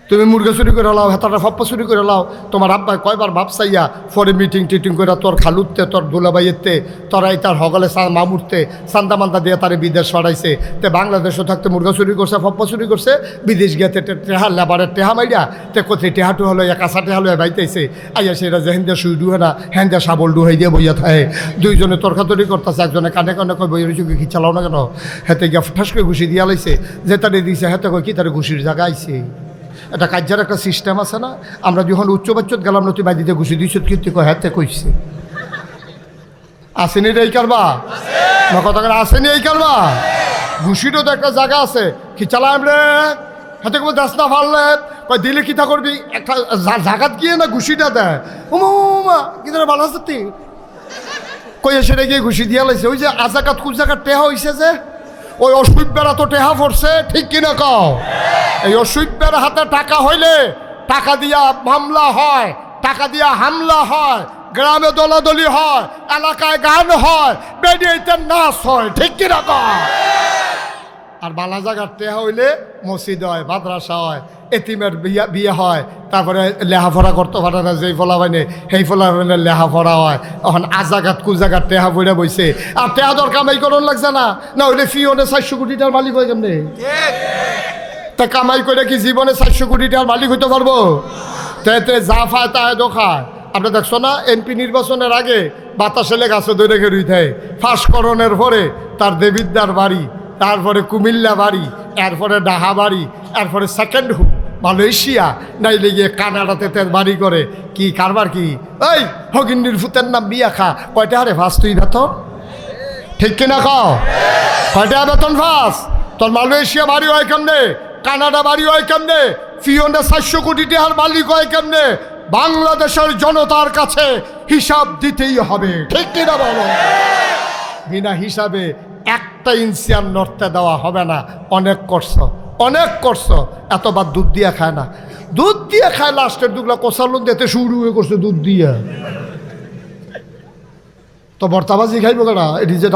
তুমি মুরগা চুরি করে লাও, হেতাটা ফাপ্পা চুরি করে লাও। তোমার আব্বা কয়বার ভাব চাইয়া পরে মিটিং টিটিং করে তোর খালুতে, তোর দুলাবাইয়েতে, তোরা এই তার হগলে মামুরতে চান্দা মান্দা দিয়ে তারে বিদেশ পাঠাইছে। তে বাংলাদেশও থাকতে মুরগা চুরি করছে, ফাপ্পা চুরি করছে, বিদেশ গিয়াতে টেহা লেবারের টেহা মাইরা তে কোথায় টেহাটু হলো, কাঁচা টেহা হলো বাইতেছে। আইয়া সেটা যে হেন্দা শুই ডুহে না, হেন্দা সাবল ডুহাই দিয়ে বইয়া থাকে। দুইজনে তর্কাতরি করতেছে, একজনে কানে কানে কয় বইয়ের চুকে কি চালাও না কেন? হেতে গিয়া ঠাস করে ঘুষি দিয়া লাইছে, যে তারে দিছে হেতে কয় কি তারে ঘুষির জায়গা আইছে। এটা কার্যার একটা সিস্টেম আছে না? আমরা যখন উচ্চ বাচ্চত গেলাম নতুন বাইদিতে ঘুষি দিয়েছ কিন্তু হাতে কইছে আসেনি এই কারবা না, কথা আসেনি এই কারবা। ঘুষিরও তো একটা জায়গা আছে, কি চালাম রে হাতে কোনো দাস না ফাললে কয় দিলে কিতা করবি, একটা জাগাত গিয়ে না ঘুষিটা দেয়। উমা কি ধরে ভালো আছে তুই কইয়া সেটা গিয়ে ঘুষি দিয়া লাইছে। ওই যে আজাকাত কুজাকাত টেহা হয়েছে যে ওই অসুবিধারা তো টেহা পড়ছে, ঠিক কিনা কও? এই অসুবিধার হাতে টাকা হইলে টাকা দিয়া মামলা হয়, টাকা দিয়া হামলা হয়, গ্রামে দলাদলি হয়, এলাকায় গান হয়, বেডিয়েতে নাচ হয়, ঠিক কিনা কও? আর বালা জায়গার টেহা হইলে মসজিদ হয়, মাদ্রাসা হয়, এতিমের বিয়ে হয়, তারপরে লেহাফড়া করতে পারে না যেই ফলা হয়নি সেই ফলা হইলে লেহাফড়া হয়। এখন আজাগাত কুজাগাত টেহা বইরা বইছে, আর টেহা দর কামাই করন লাগছে না, না হইলে ফিওনে 400 কোটি টাকার মালিক হয় কেমনে? তা কামাই করে কি জীবনে 400 কোটি টাকার মালিক হইতে পারবো? তে যা ফায় তাই দোখায়। আপনি দেখছো না এমপি নির্বাচনের আগে বাতাসে গাছে ধরে রুই থাকে, ফাঁসকরণের পরে তার দেবিদ্দার বাড়ি, তারপরে কুমিল্লা বাড়ি, এরপরে ডাহা বাড়ি, এরপরে সেকেন্ড হোম মালয়েশিয়া, নাইলে গিয়ে কানাডাতে তেল বাড়ি করে। কি কারবার কি? এই হগিন্নির ফুতের নাম বিয়া খা, কয়টা হারে ফাঁস তুই বেতন, ঠিক কিনা খাও? কয়টা বেতন ফাঁস? তোর মালয়েশিয়া বাড়ি হয় কেমনে, কানাডা বাড়ি হয় কেমনে, ফিওনে 400 কোটি টাকার মালিক হয় কেমনে? বাংলাদেশের জনতার কাছে হিসাব দিতেই হবে, ঠিক কিনা বলো? বিনা হিসাবে একটা ইঞ্চি আর নড়তে দেওয়া হবে না। অনেক করছো, অনেক করছো। এতবার দুধ দিয়ে খায় না, দুধ দিয়ে খায় লাস্টের দুগুলা কষালুন দিতে শুরু হয়ে করছে দুধ দিয়ে। তো বর্তাবাজি খাইব কেনা? এটি যে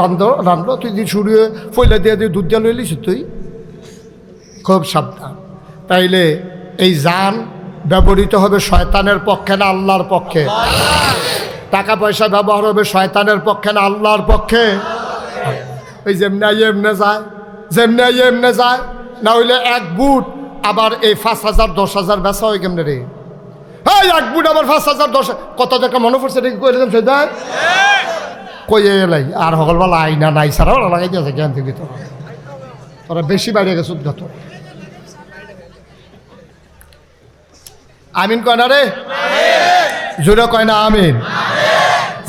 রান্ধলো তুই দিয়ে শুরু হয়ে ফইলা দিয়ে দিয়ে দুধ দিয়ে লইলিস তুই। খুব সাবধান। তাইলে এই জান ব্যবহৃত হবে শয়তানের পক্ষে না আল্লাহর পক্ষে? টাকা পয়সা ব্যবহার হবে শয়তানের পক্ষে না আল্লাহর পক্ষে? ওই যেমনি এমনে যায়, যেমনি এমনে যায়, না হইলে এক বুট আবার এই 5,000 10,000 বেচা হয় কেমনে রে? এই এক বুট আবার 5,000 10,000 কত টাকা মনে পড়ছে দেখি কই দিলাম সেটা কই এলাই আর সকলবেলা আইনা নাই সারা লাগাই দিয়েছে জ্ঞান থেকে। তোরা বেশি বাড়িয়ে গেছ যত। আমিন কয় না রে? জোরে কয় না আমিন?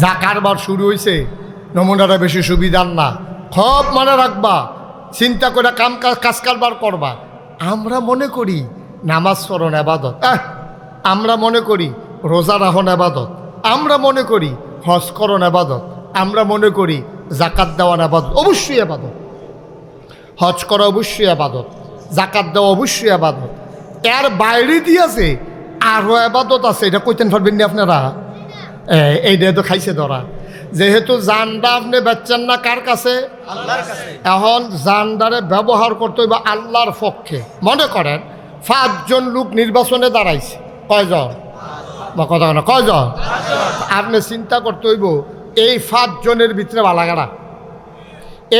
যা কারবার শুরু হয়েছে, নমুনাটা বেশি সুবিধার না। খুব মনে রাখবা, চিন্তা করে কাজ কারবার করবা। আমরা মনে করি নামাজ পড়ন আবাদত, আমরা মনে করি রোজা রাখন আবাদত, আমরা মনে করি হজ করন আবাদত, আমরা মনে করি জাকাত দেওয়ান আবাদত। অবশ্যই আবাদত। হজ করা অবশ্যই আবাদত, জাকাত দেওয়া অবশ্যই আবাদত। এর বাইরে দিয়েছে আরও আবাদত আছে, এটা কইতেন পারবেন না আপনারা? এইটা তো খাইছে ধরা। যেহেতু জানডা আপনি বেচছেন না কার কাছে? আল্লাহর কাছে। এখন জানডারে ব্যবহার করতে হইব আল্লাহর পক্ষে। মনে করেন 5 জন লোক নির্বাচনে দাঁড়াইছে, কয়জন? বা কথা না কয়জন? আপনি চিন্তা করতে হইব এই 5 জনের ভিতরে বালাগাড়া,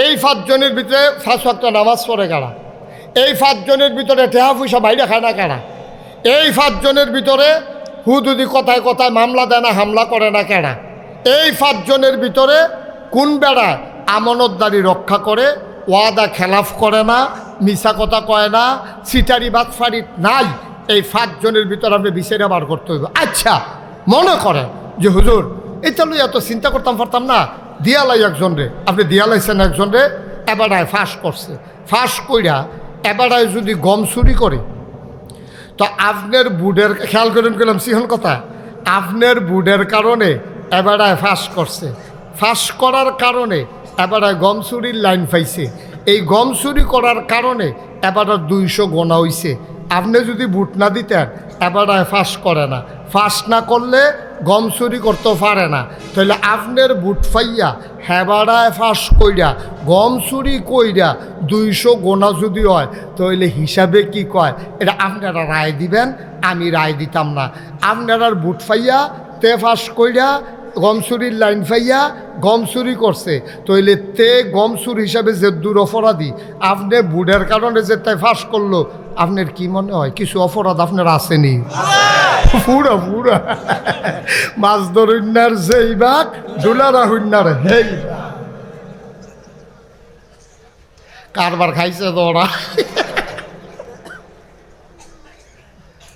এই 5 জনের ভিতরে 5 ওয়াক্ত নামাজ পড়ে কারা, এই 5 জনের ভিতরে টেহা পয়সা বাইরে খায় না কারা, এই 5 জনের ভিতরে হুদুদি কথায় কথায় মামলা দেয় না হামলা করে না কেডা, এই 5 জনের ভিতরে কোন বেড়া আমানতদারি রক্ষা করে, ওয়াদা খেলাফ করে না, মিছা কথা কয় না, সিটারি বাটফারি নাই, এই 5 জনের ভিতরে আপনি বিচারে বার করতে হইব। আচ্ছা মনে করেন যে হুজুর এটা লই এত চিন্তা করতাম পারতাম না, দিয়ালাই একজন রে, আপনি দিয়ালাইছেন একজন রে, এবারায় ফাঁস করছে, ফাঁস কইরা এবারায় যদি গম চুরি করে, তো আপনার বুডের খেয়াল করেন গেলাম সিহন কথা, আপনার বুডের কারণে এবারায় ফাঁস করছে, ফাঁস করার কারণে এবারায় গম চুরির লাইন পাইছে, এই গম চুরি করার কারণে এবারে 200 গোনা হইছে। আপনি যদি বুট না দিতেন এবারায় ফাঁস করে না, ফাঁস না করলে গম চুরি করতে পারে না, তাহলে আপনার বুট ফাইয়া হেবারায় ফাঁস কইরা গম চুরি কইরা 200 গোনা যদি হয় তাহলে হিসাবে কি কয় এটা আপনারা রায় দিবেন, আমি রায় দিতাম না। আপনারা বুট ফাইয়া তে ফাঁস কইরা গম চুরির লাইন ফাইয়া গম চুরি করছে, তাইলে তে গম চুরি হিসাবে যে দূর অপরাধী, আপনি বুড়ের কারণে যে তাই ফাঁস করলো, আপনার কি মনে হয় কিছু অপরাধ আপনার আসেনি? পুরা পুরা মাছ ধরুন্নার যেই বাঘ ডুলারা হুন্নার হেই কারবার খাইছে দৌড়া।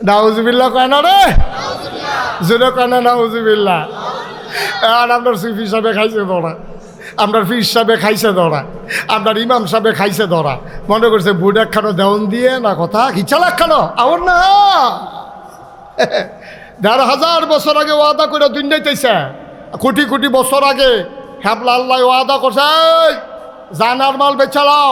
নাউজুবিল্লাহ কয় না রে, জোরে কয় না নাউজুবিল্লাহ। আর আপনার চিফ হিসাবে খাইছে ধরা, আপনার ফির সাহেবে খাইছে ধরা, আপনার ইমাম সাহেবে খাইছে ধরা, মনে করছে বুট একখানো দেওয়ান দিয়ে না কথা কি চালাক খানো আমার না 1,500 বছর আগে ওয়াদা করে দুনিয়াইতেছে, কোটি কোটি বছর আগে হ্যাবলা আল্লাহ ওয়াদা করছে জানার মাল বেচালাও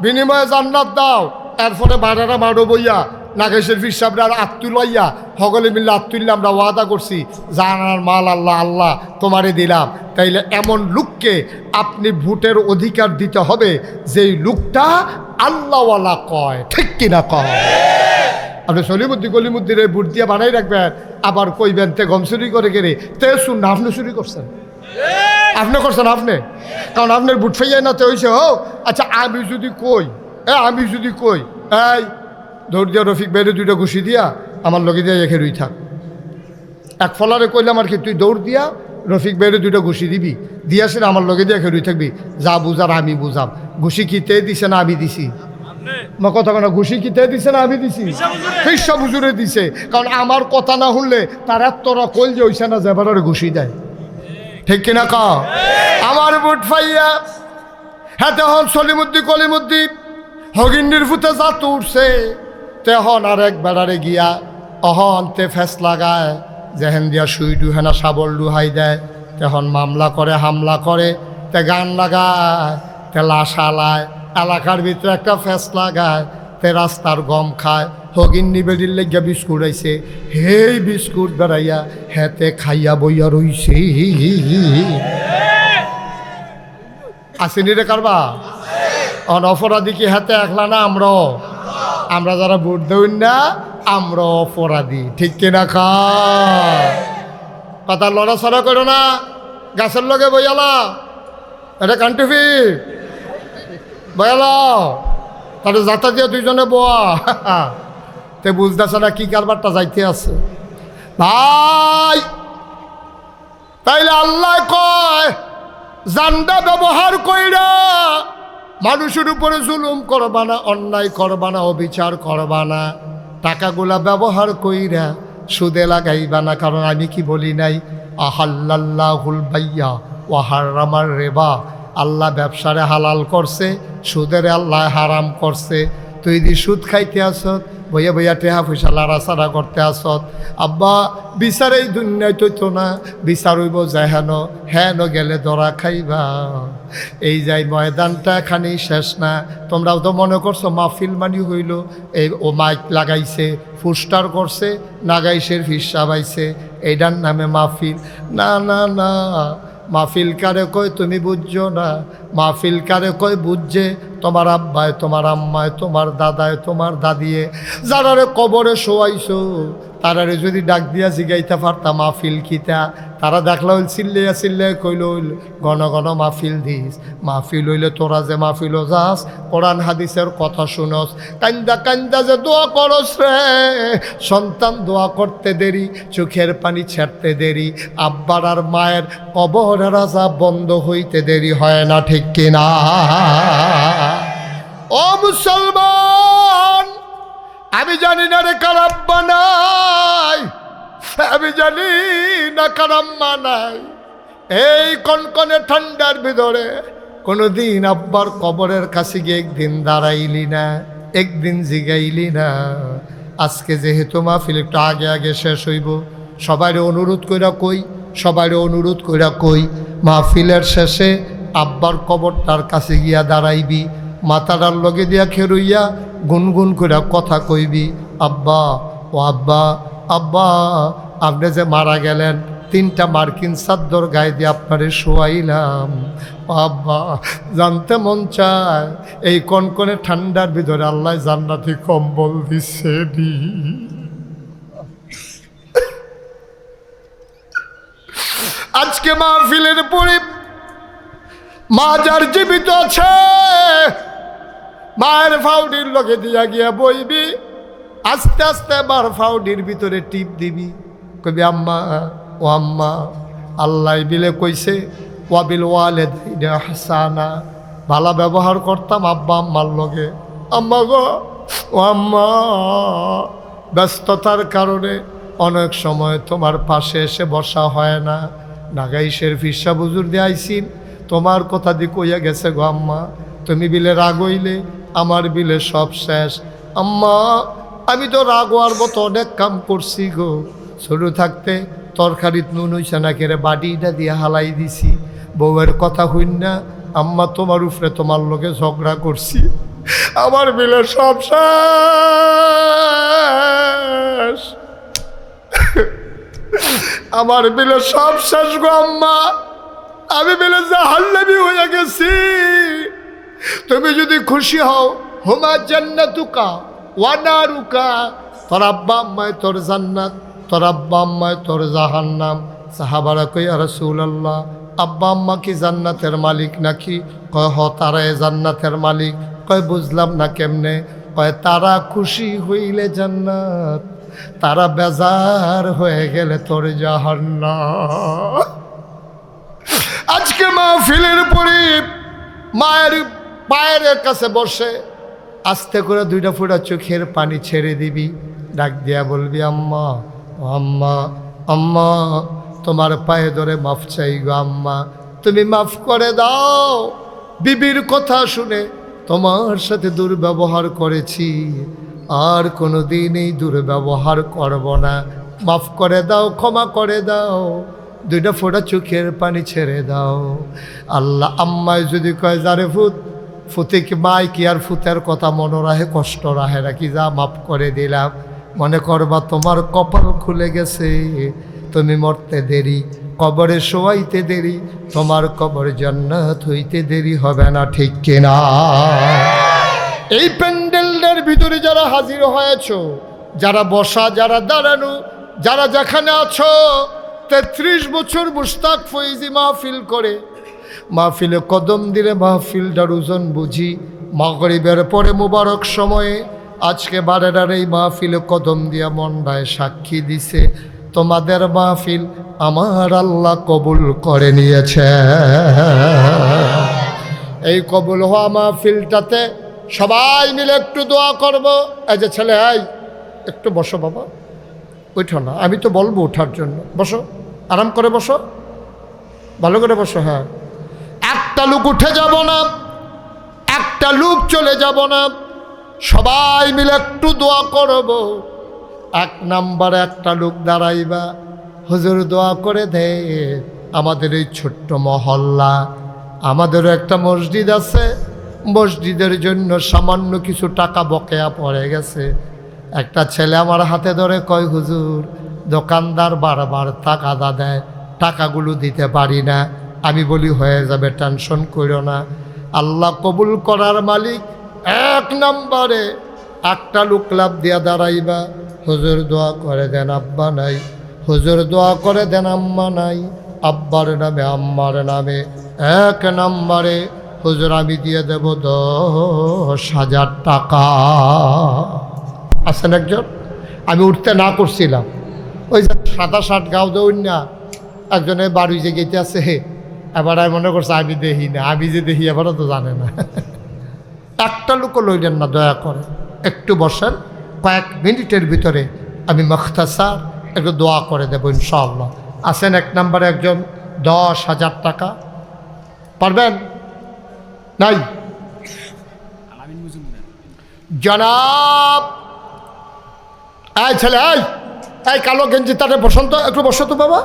বিনিময়ে জান্নাত দাও, এরপরে বাড়ারা মারো বইয়া নাগেশের ফির সাহেবরা আর আত্মুলাইয়া সকলে মিললে আত্মুল্লাহ আমরা ওয়াদা করছি জানার মাল আল্লাহ আল্লাহ তোমারে দিলাম। তাইলে এমন লোককে আপনি ভোটের অধিকার দিতে হবে যেই লোকটা আল্লাহওয়ালা কয়, ঠিক কিনা কয়? আপনি সলিমুদ্দি গলিমুদ্দিরে ভোট দিয়ে বানাই রাখবেন, আবার কইবেন তে গম চুরি করে গেলে তে শুন না আপনি চুরি করছেন, আপনি করছেন আপনি, কারণ আপনার ভোট ফাইয়াই না তে হয়েছে। ও আচ্ছা আমি যদি কই এই দৌড় দিয়া রফিক বাইরে 2টা ঘুষি দিয়া আমার লগে দিয়া এখে রুই থাক, এক ফলারে কইলাম আর কি তুই দৌড় দিয়া রফিক বাইরে 2টা ঘুষি দিবি, দিয়াছে না আমার লগে দিয়ে এখে রুই থাকবি, যা বুঝার আমি বুঝাম। ঘুষি কিতে দিছে না আমি দিছি? কথা কেন ঘুষি কিতে দিছে না আমি দিছি? ফিরসা বুজুরে দিছে, কারণ আমার কথা না শুনলে তার তোরা কইল যে হইছে না যেবার ঘুষি দেয়, ঠিক কিনা কা? আমার বুট ফাইয়া হ্যাঁ তখন সলিমুদ্দি কলিমুদ্দি হগিন্দির ফুতে যা উঠছে তেহন আর এক বেড়ারে গিয়া অহন তে ফেস লাগায় যেহেন দিয়া সুই ডুহেনা শাবল ডুহাই দেয়, তখন মামলা করে হামলা করে, তে গান লাগায়, তে লাশ আলায়, এলাকার ভিতরে একটা ফেস লাগায়, তে রাস্তার গম খায়। হগিন নিবেদির লেগিয়া বিস্কুট আইছে, হেই বিস্কুট বেড়াইয়া হেতে খাইয়া বইয়া রইছে। আসেনি রে কারবা অপরাধী কি হাতে একলা না? আমরা যারা ভোট দেই না আমরা অপরাধী, ঠিক কিনা? কথা লড়াছড়া করো না, গাছের লগে বইয়ালা, এটা কান্টুফি বয়ালা, তাহলে যাতা দিয়ে দুইজনে বোয়া তে বুঝতেছে না কি কারবারটা যাইতে আছে ভাই। তাইলে আল্লাহ কয় জান্ডা ব্যবহার কইরা মানুষের উপরে জুলুম করবা না, অন্যায় করবা না, অবিচার করবা না, টাকাগুলা ব্যবহার কইরা সুদে লাগাইবা না। কারণ আমি কি বলি নাই, আহাল্লাল্লাহুল বাইয়া ওয়া হারামার রিবা, আল্লাহ ব্যবসারে হালাল করছে, সুদের আল্লাহ হারাম করছে। তুই যদি সুদ খাইতে আসত, বইয়া বইয়া টেহা পয়সা লাড়াচাড়া করতে আসত, আব্বা বিচার এই দুনিয়ায় তো না, বিচার হইব হেন গেলে ধরা খাইবা। এই যাই ময়দানটা এখানেই শেষ না। তোমরাও তো মনে করছো মাহফিল মানি হইল, এই ও মাইক লাগাইছে, পোস্টার করছে, নাগাইশের হিসাব আইছে, এইটার নামে মাহফিল। না না না, মাহফিল কারে কয় তুমি বুঝছো না, মাহফিল কারে কয় বুঝছে তোমার আব্বায়, তোমার আম্মায়, তোমার দাদায়, তোমার দাদিয়ে, যারারে কবরে শোয়াইছো তারারে যদি ডাক দিয়া জিগাইতে পারতাম মাহফিল কিতা, তারা দেখলা হইল চিল্লাইয়া চিল্লাইয়া কইল হইল ঘন ঘন মাহফিল দিস। মাহফিল হইলে তোরা যে মাহফিলও যাস, কোরআন হাদিসের কথা শুনস, কান্দা কান্দা যে দোয়া করস রে, সন্তান দোয়া করতে দেরি, চোখের পানি ছাড়তে দেরি, আব্বার আর মায়ের কবরের আযাব বন্ধ হইতে দেরি হয় না, ঠিক কিনা? ও মুসলমান, আমি জানি না রে কার আব্বা নাই, আমি জানি না কার আম্মা নাই। এই কনকনে ঠান্ডার ভিতরে কোনোদিন আব্বার কবরের কাছে গিয়ে একদিন দাঁড়াইলি না, একদিন জিগাইলি না। আজকে যেহেতু মাহফিল একটু আগে আগে শেষ হইব, সবাই অনুরোধ কইরা কই মাহফিলের শেষে আব্বার কবরটার কাছে গিয়া দাঁড়াইবি, মাথাটার লগে দিয়া খেরুইয়া গুনগুন করে কথা কইবি, আব্বা ও আব্বা, আব্বা আপনি যে মারা গেলেন, 3টা মার্কিন চাদর গায়ে দিয়ে আপনারে শোয়াইলাম, আব্বা জানতে মন চায় এই কনকনে ঠান্ডার ভিতরে আল্লাহ জান্নাতি কম্বল দিছে দি। আজকে মাহফিলের পরে মা যার জীবিত আছে, মায়ের ফাউডির লগে দিয়া গিয়া বইবি, আস্তে আস্তে মার ফাউডির ভিতরে টিপ দিবি, কবি আম্মা ও আম্মা, আল্লাহ বিলে কইছে ওয়াবিল ওয়ালিদাইনি ইহসানা, ভালো ব্যবহার করতাম আব্বা আম্মার লগে। আম্মা গো ও আম্মা, ব্যস্ততার কারণে অনেক সময় তোমার পাশে এসে বসা হয় না, নাগাইশের ফিসা বুজুর দিয়ে আইসিন, তোমার কথা দিয়ে কইয়া গেছে গো আম্মা, তুমি বিলে রাগ হইলে আমার বিলে সব শেষ। আম্মা আমি তো রাগ হওয়ার মতো অনেক কাম করছি গো, ছোট থাকতে তরকারিত নুন হইছে না কেরে বাটিটা দিয়ে হালাই দিছি, বউয়ের কথা হইন না আম্মা তোমার উপরে তোমার লোকে ঝগড়া করছি, আমার বিলে সব শেষ, আমার বিলে সব শেষ গো আম্মা, আমি বিলে জাহান্নামী হয়ে গেছি। তুমি যদি খুশি হও, হুমা জান্নাতুকা ওয়া নারুকা, তোর আব্বা আম্মায় তোর জান্নাত, তোর আব্বা আম্মায় তোর জাহান্নাম। সাহাবারা কই ইয়া রাসূলুল্লাহ, আব্বা আম্মা কি জান্নাতের মালিক নাকি? কয় হ, তারা জান্নাতের মালিক। কয় বুঝলাম না কেমনে? কয় তারা খুশি হইলে জান্নাত, তারা বেজার হয়ে গেলে তোর জাহান্নাম। আজকে মাহফিলের পরে মায়ের পায়ের কাছে বসে আস্তে করে 2টা ফোঁটা চোখের পানি ছেড়ে দিবি, ডাক দিয়া বলবি আম্মা আম্মা আম্মা, তোমার পায়ে ধরে মাফ চাই গো আম্মা, তুমি মাফ করে দাও, বিবির কথা শুনে তোমার সাথে দুর্ব্যবহার করেছি, আর কোনোদিন এই দুর্ব্যবহার করব না, মাফ করে দাও, ক্ষমা করে দাও, দুইটা ফোঁটা চোখের পানি ছেড়ে দাও। আল্লাহ আম্মায় যদি কয় যারে ফুত, ফুতে কি মাই কি আর ফুতের কথা মনে রাহে, কষ্ট রাহে রাখি, যা মাফ করে দিলাম। মনে করবা তোমার কপাল খুলে গেছে, তুমি মরতে দেরি, কবরে শোয়াইতে দেরি, তোমার কবর জান্নাত হইতে দেরি হবে না, ঠিক কিনা? এই প্যান্ডেলের ভিতরে যারা হাজির হয়েছো, যারা বসা, যারা দাঁড়ানো, যারা যেখানে আছো, 33 বছর মুশতাক ফৈজি মাহফিল করে, মাহফিলে কদম দিলে মাহফিলটার ওজন বুঝি। মাগরিবের পরে মুবারক সময়ে আজকে বারেরার এই মাহফিলে কদম দিয়া মন্ডায় সাক্ষী দিছে, তোমাদের মাহফিল আমার আল্লাহ কবুল করে নিয়েছে। এই কবুল হওয়া মাহফিলটাতে সবাই মিলে একটু দোয়া করব। এই যে ছেলে, একটু বসো বাবা, উঠো না, আমি তো বলবো ওঠার জন্য। বসো, আরাম করে বসো, ভালো করে বসো। হ্যাঁ, একটা লোক উঠে যাব না, একটা লোক চলে যাব না, সবাই মিলে একটু দোয়া করব। 1 নম্বরে একটা লোক দাঁড়াইবা, হুজুর দোয়া করে দে, আমাদের এই ছোট্ট মহল্লা, আমাদেরও একটা মসজিদ আছে, মসজিদের জন্য সামান্য কিছু টাকা বকেয়া পড়ে গেছে। একটা ছেলে আমার হাতে ধরে কয়, হুজুর দোকানদার বারবার টাকা দেয়, টাকাগুলো দিতে পারি না। আমি বলি হয়ে যাবে, টেনশন করো না, আল্লাহ কবুল করার মালিক। 1 নম্বরে একটা লোক লাভ দিয়া দাঁড়াইবা, হুজুর দোয়া করে দেন আব্বা নাই, হুজুর দোয়া করে দেন আম্মা নাই, আব্বার নামে আম্মার নামে 1 নম্বরে হুজুর আমি দিয়ে দেব 10,000 টাকা। আছেন একজন, আমি উঠতে না করছিলাম, ওই যে সাদা শার্ট গাও দৌড় না, একজনের বাড়ি যে গেতে আছে, এবার আমি মনে করছে আমি দেখি না, আমি যে দেখি এবারও তো জানে না। একটা লোকও লইলেন না, দয়া করে একটু বসেন, কয়েক মিনিটের ভিতরে আমি মুখতাসার একটু দোয়া করে দেবো ইনশাআল্লাহ। আসেন 1 নম্বরে একজন, 10,000 টাকা পারবেন? নাই? জনাব, এই ছেলে, এই কালো গেঞ্জি তারে বসন্ত, একটু বসো তো বাবা,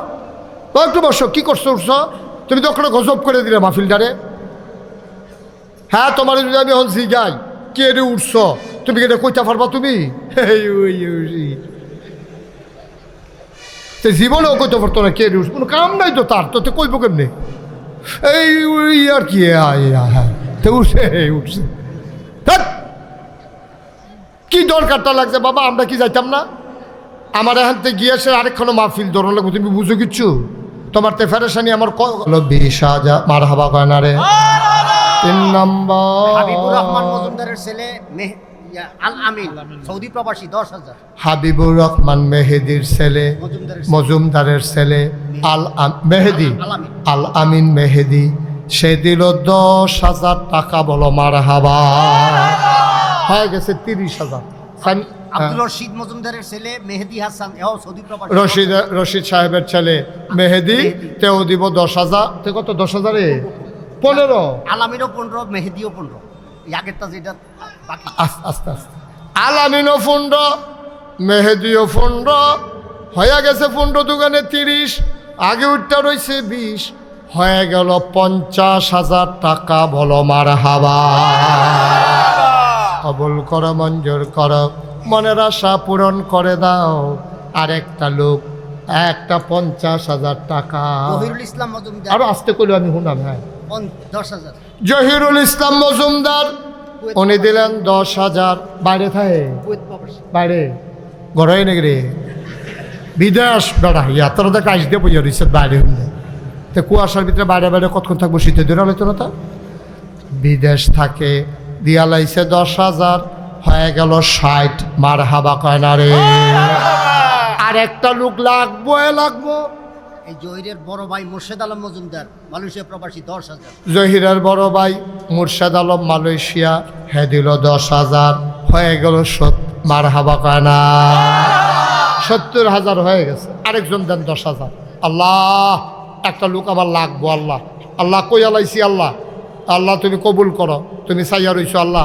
একটু বসো। কি করছো, উঠছো? তুমি তো ওখানে গজব করে দিলে মাহফিলটারে। হ্যাঁ, তোমার যদি আমি এখন জিগাই কে রে উঠছো, তুমি কেটে কইতে পারবা? তুমি জীবনেও কইতে পারতো না কে রে উঠছো, কোনো কাম নাই তো তার, তো কইব কেমনি? এই আর কি, হ্যাঁ উঠছে, উঠছে। কি দরকারটা লাগছে বাবা? আমরা কি যাইতাম না? আমার এখান থেকে গিয়ে এসে আরেকখানো মাহফিল ধরন লাগবে, তুমি বুঝো কিচ্ছু? তোমার তে ফেরেশানি আমার 20,000 মারহাবা কয় না রে। 3 নম্বর হাবিবুর রহমান মজুমদারের ছেলে আল আমিন, সৌদি প্রবাসী, 10,000। হাবিবুর রহমান মেহেদির ছেলে, মজুমদারের ছেলে মেহেদি, আল আমিন মেহেদি, সে দিল 10,000 টাকা। বলো মারহাবা। হয়ে গেছে 30,000। আব্দুল রশিদ মজুমদারের ছেলে মেহেদি হাসান, এও সৌদি প্রবাসী। রশিদ সাহেবের ছেলে মেহেদি, তেও দিব 10,000। তে কত? 10,000-এ 15। আলামিনও 15, মেহেদিও 15। আগেরটা যেটা বাকি, আস্তে আস্তে আলামিনও 15, মেহেদিও 15, হয়ে গেছে 15 দোকানে 30, আগে উঠটা রয়েছে 20, হয়ে গেল 50,000 টাকা। বলো মারহাবা। কবুল করো, মঞ্জুর করো, মনের আশা পূরণ করে দাও। আরেকটা লোক, একটা 50,000 টাকা। জহিরুল ইসলাম মজুমদার, আরো আসতে করলে আমি শুনাম। হ্যাঁ, 10,000। জহিরুল ইসলাম মজুমদার, উনি দিলেন 10,000। বাইরে থাকে, বাইরে ঘরে নাকি রে, বিদেশ বেড়া ইয়াত্রা দেখ আসতে বুঝে দিচ্ছে বাইরে হলে। তো কুয়াশার ভিতরে বাইরে বাইরে কতক্ষণ থাকবো? শীতে দূরে হলে তো না, তা বিদেশ থাকে। দিয়া লাইছে 10,000, হয়ে গেল 60। মারহাবা কয় না রে। আর একটা লোক লাগবো, এই জহিরের বড় ভাই মুর্শেদ আলম মজুমদার, মালয়েশিয়া প্রবাসী, 10,000। জহিরের বড় ভাই মুর্শেদ আলম মালয়েশিয়া, হে দিল 10,000, হয়ে গেল 70। মারহাবা কয় না। 70,000 হয়ে গেছে। আরেকজন দেন 10,000। আল্লাহ, একটা লোক আমার লাগবো। আল্লাহ, আল্লাহ কইয়া লাইছি, আল্লাহ, আল্লাহ তুমি কবুল করো, তুমি চাইয়া রইছো। আল্লাহ,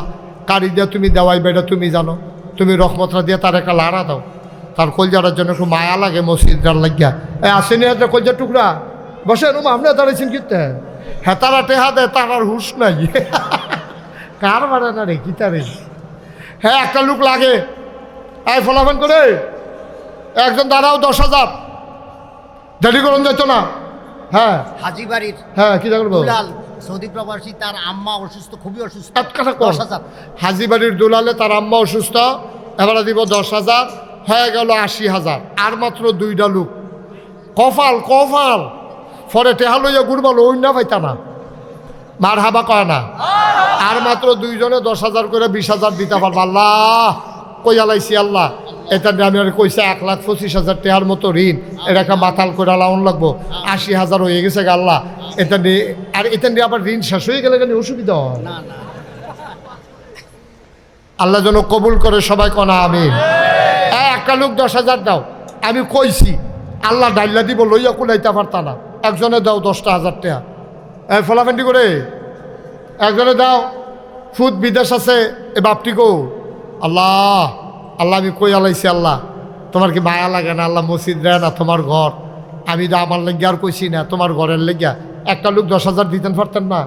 কারি দিয়া তুমি দেওয়াই বেটা তুমি জানো, তুমি রহমতরা দিয়ে তার একটা লাড়া দাও। তার কলজাটার জন্য একটু মায়া লাগে মসজিদটার লাগিয়া আসেনি একটা কলজার টুকরা বসে রুম আপনি দাঁড়াইছেন কিনতে হ্যাঁ তারা টেহা দেয় তার আর হুশ নাই কার মারা না রে কি তারে হ্যাঁ একটা লোক লাগে ফলাফান করে একজন দাঁড়াও 10,000 দেরি করুন যেত না হ্যাঁ হাজি বাড়ির হ্যাঁ কি করবো দুলাল সৌদি প্রবাসী, তার আম্মা অসুস্থ, খুবই অসুস্থ। 10,000 হাজিবাড়ির দুলালে তার আম্মা অসুস্থ, এবারে দিব 10,000, হয়ে গেল 80,000। আর মাত্র 2টা লোক, কফাল কফাল ফরে টেহা লইয়া ঘুরবাল ওই না পাইতা না, মার হাবা কয় না। আর মাত্র 2 জনে 10,000 করে 20,000 দিতে পারবো। আল্লাহ কইয়া লাইছি আল্লাহ, এটা নিয়ে আমি আর কইছে 1,25,000 টাকার মতো ঋণ, এটাকে মাতাল করে লাউন লাগবো। 80,000 হয়ে গেছে গা আল্লাহ, এটা নিয়ে আর এটা নিয়ে আবার ঋণ শেষ হয়ে গেলে কেন অসুবিধা হয় না না, আল্লাহ যেন কবুল করে সবাই কনা আমিন। একটা লোক 10,000 দাও, আমি কইছি আল্লাহ ডাইল্লা দিব লইয়া কুলাইতে পারতা না, একজনে দাও 10,000 টাকা। ফলাফেন্টি করে একজনে দাও, ফুদ বিদেশ আছে এ বাপটি গো। আল্লাহ আল্লাহ আমি কই আলাইছি আল্লাহ, তোমার কি মায়া লাগে না আল্লাহ, মসজিদ দেয় না তোমার ঘর, আমি তো আমার লেগে আর কইছি না তোমার ঘরের লেগিয়া। একটা লোক 10,000 দিতেন পারতেন না?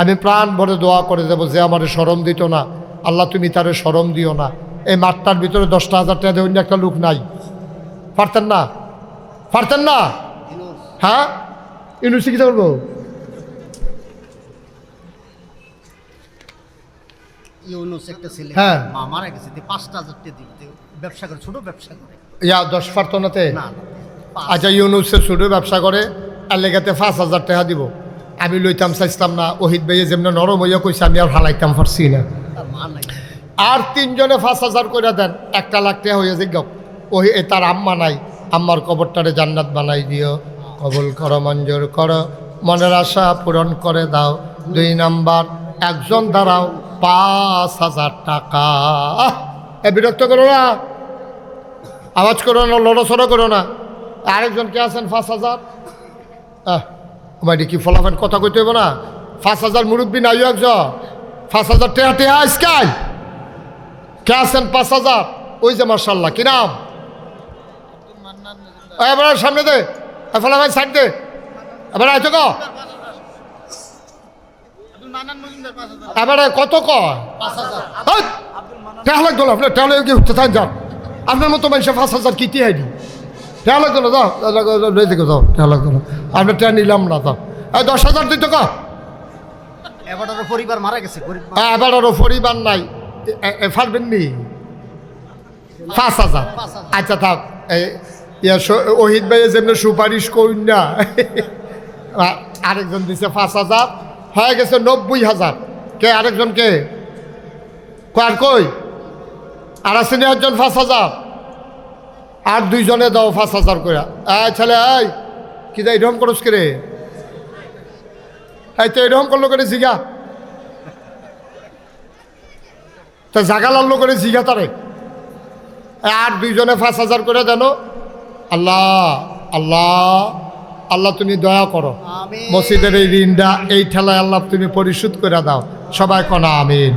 আমি প্রাণ ভরে দোয়া করে দেবো যে আমারে শরম দিত না, আল্লাহ তুমি তারে শরম দিও না। এই মাঠটার ভিতরে 10,000 টাকা দিয়ে অন্য একটা লোক নাই, পারতেন না? পারতেন না? হ্যাঁ ইউনুসি কি করবো? ইউনুস একটা ছেলে হ্যাঁ। মা মারা গেছে, 5,000 টাকা দিতে ব্যবসা করে, ছোট ব্যবসা করে। 10 পারত নাতে? না না, আচ্ছা ইউনুসে ছোটো ব্যবসা করে, আর লেগাতে 5,000 টাকা দিব। আমি লইতাম চাইতাম না, ওহিদ ভাইয়ে যেমন নরম হইয়া কইছে আমি আর হালাইতাম পারছি না। তার মা নাই। আর 3 জনে 5,000 করে দেন, 1,00,000 টাকা হয়ে যাক। ওই তার আম্মা নাই, আম্মার কবরটারে জান্নাত বানাই দিও, কবুল করো, মঞ্জুর করো, মনের আশা পূরণ করে দাও। 2 নাম্বার, একজন দাঁড়াও 5,000 টাকা। বিরক্ত করো না, আওয়াজ করো না, লড়াচড়া করো না। আরেকজন কে আছেন 5,000? কি ফলাফেন কথা কইতে হইব না? 5,000 মুরব্বী নাই একজন, 5,000 টেহা টেহা আজকাল কে আছেন 5,000? ওই যে মার্শাল্লাহ, কি নাম? এবার সামনে দে, ফলাফেন সাইড দে, এবার আইতো গো, এবারে কত কয়? 5,000। টেহা লাগতো না, আপনার টেহা কি উঠতে থাক যান, আপনার মতো মানুষের 5,000 কি টিহাইনি, টেহা লাগতো না, দাও দেখো দাও, টেহা লাগতো না, আপনার টেহা নিলাম না, দাও 10,000 দিত ক। এবারও পরিবার মারা গেছে, গরিব মা। এবার আরো পরিবার নাই, পারবেন নি? 5,000। আচ্ছা থাক, ওহিদ ভাইয়ে যেমনি সুপারিশ করুন না, আরেকজন দিছে 5,000, হয়ে গেছে 90,000। কে আরেকজন কে? আর কই আর আসেনি একজন 5,000, আর 2 জনে দাও 5,000 করে। ছেলে এই কি যা এরকম করস করে, এই তো এরকম করলো করে জিগা, তা জাগা লাল্লো করে জিগা তারে। আর 2 জনে 5,000 করে দেন। আল্লাহ আল্লাহ আল্লাহ তুমি দয়া করো, আমিন। মসজিদের এই ঋণটা এই ঠেলায় আল্লাহ তুমি পরিশোধ করে দাও, সবাই কনা আমিন।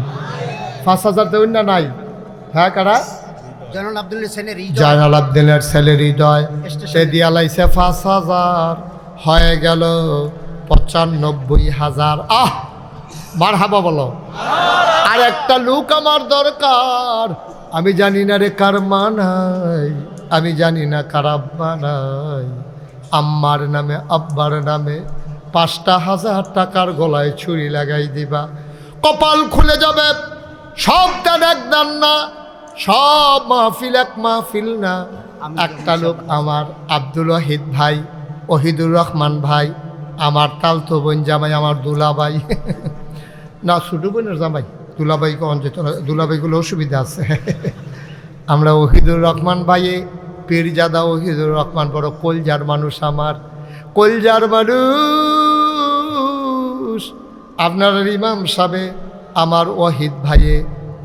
5,000 দেউন না নাই? হ্যাঁ কারা? জয়নুল আব্দুল হোসেনের জয়নাল আব্দিনের ছেলের হৃদয়, সে দিয়া লাইছে 5,000, হয়ে গেল 95,000। মারহাবা বলো। আর একটা লোক আমার দরকার, আমি জানি না রে কার মা নাই, আমি জানি না কার আব্বা নাই, আম্মার নামে আব্বার নামে 5,000 টাকার গলায় ছুরি লাগাই দিবা, কপাল খুলে যাবে। সব দান এক দান না, সব মাহফিল এক মাহফিল না। একটা লোক আমার আব্দুল ওয়াহিদ ভাই, ওহিদুর রহমান ভাই, আমার তালতো বোন জামাই, আমার দুলাভাই না ছোটো বোনের জামাই, দুলাভাই কখন যেত না, দুলাভাইগুলো অসুবিধা আছে। আমরা ওহিদুর রহমান ভাইয়ে পীরজাদা ওহিদুর রহমান, বড় কলজার মানুষ, আমার কলজার মানুষ। আপনার ইমাম সাহেব আমার ওয়াহিদ ভাইয়ে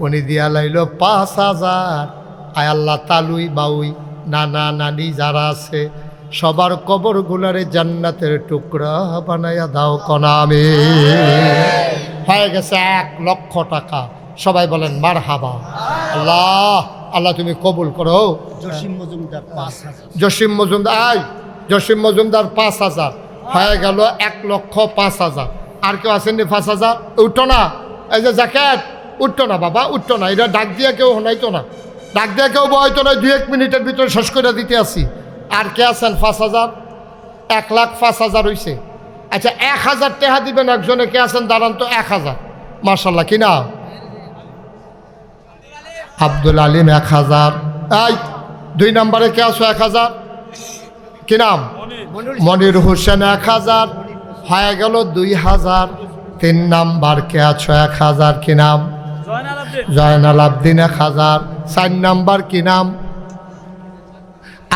উনি দিয়া লাইল 5,000। আয় আল্লাহ তালুই বাউই নানা নানি যারা আছে সবার কবর গুলারে জান্নাতের টুকরা বানাইয়া দাও কনা আমিন। হয়ে গেছে 1,00,000 টাকা, সবাই বলেন মারহাবা। আল্লাহ আল্লাহ তুমি কবুল করো। জসিম মজুমদার 5,000। জসিম মজুমদার জসিম মজুমদার 5,000 হয়ে গেল, 1,05,000। আর কেউ আসেননি 5,000? উঠো না, এই যে জ্যাকেট, উঠতো না বাবা, উঠতো না। এটা ডাক দিয়ে কেউ শোনাইতো না, ডাক দিয়ে কেউ বইতো না, 2-1 মিনিটের ভিতরে শেষ করে দিতে আসি। আর কে আছেন 5,000? 1,05,000 হয়েছে। আচ্ছা 1,000 টাকা দিবেন একজনে, কে আছেন দাঁড়ান তো? 1,000। মার্শাল্লাহ, কি না? আব্দুল আলিম 1,000। এই 2 নম্বরে কে আছো? 1,000। কি নাম? মনির হোসেন 1,000 হয়ে গেল 2,000। 3 নাম্বার কে আছো? 1,000। কি নাম? জয়নাল আবদিন 1,000। 4 নাম্বার কি নাম?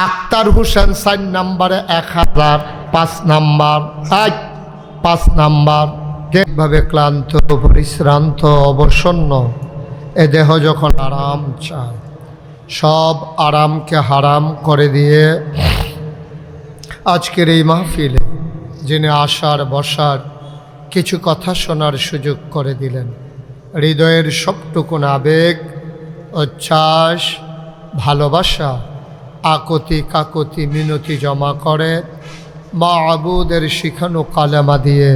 আক্তার হোসেন 4 নাম্বারে 1,000। 5 নাম্বার 5 নাম্বার যেভাবে ক্লান্ত, পরিশ্রান্ত, অবসন্ন এ দেহ যখন আরাম চায়, সব আরামকে হারাম করে দিয়ে আজকের এই মাহফিলে যিনি আসার বসার কিছু কথা শোনার সুযোগ করে দিলেন, হৃদয়ের সবটুকুন আবেগ, উচ্ছ্বাস, ভালোবাসা, আকতি কাকতি মিনতি জমা করে মাবুদের শিখানো কালেমা দিয়ে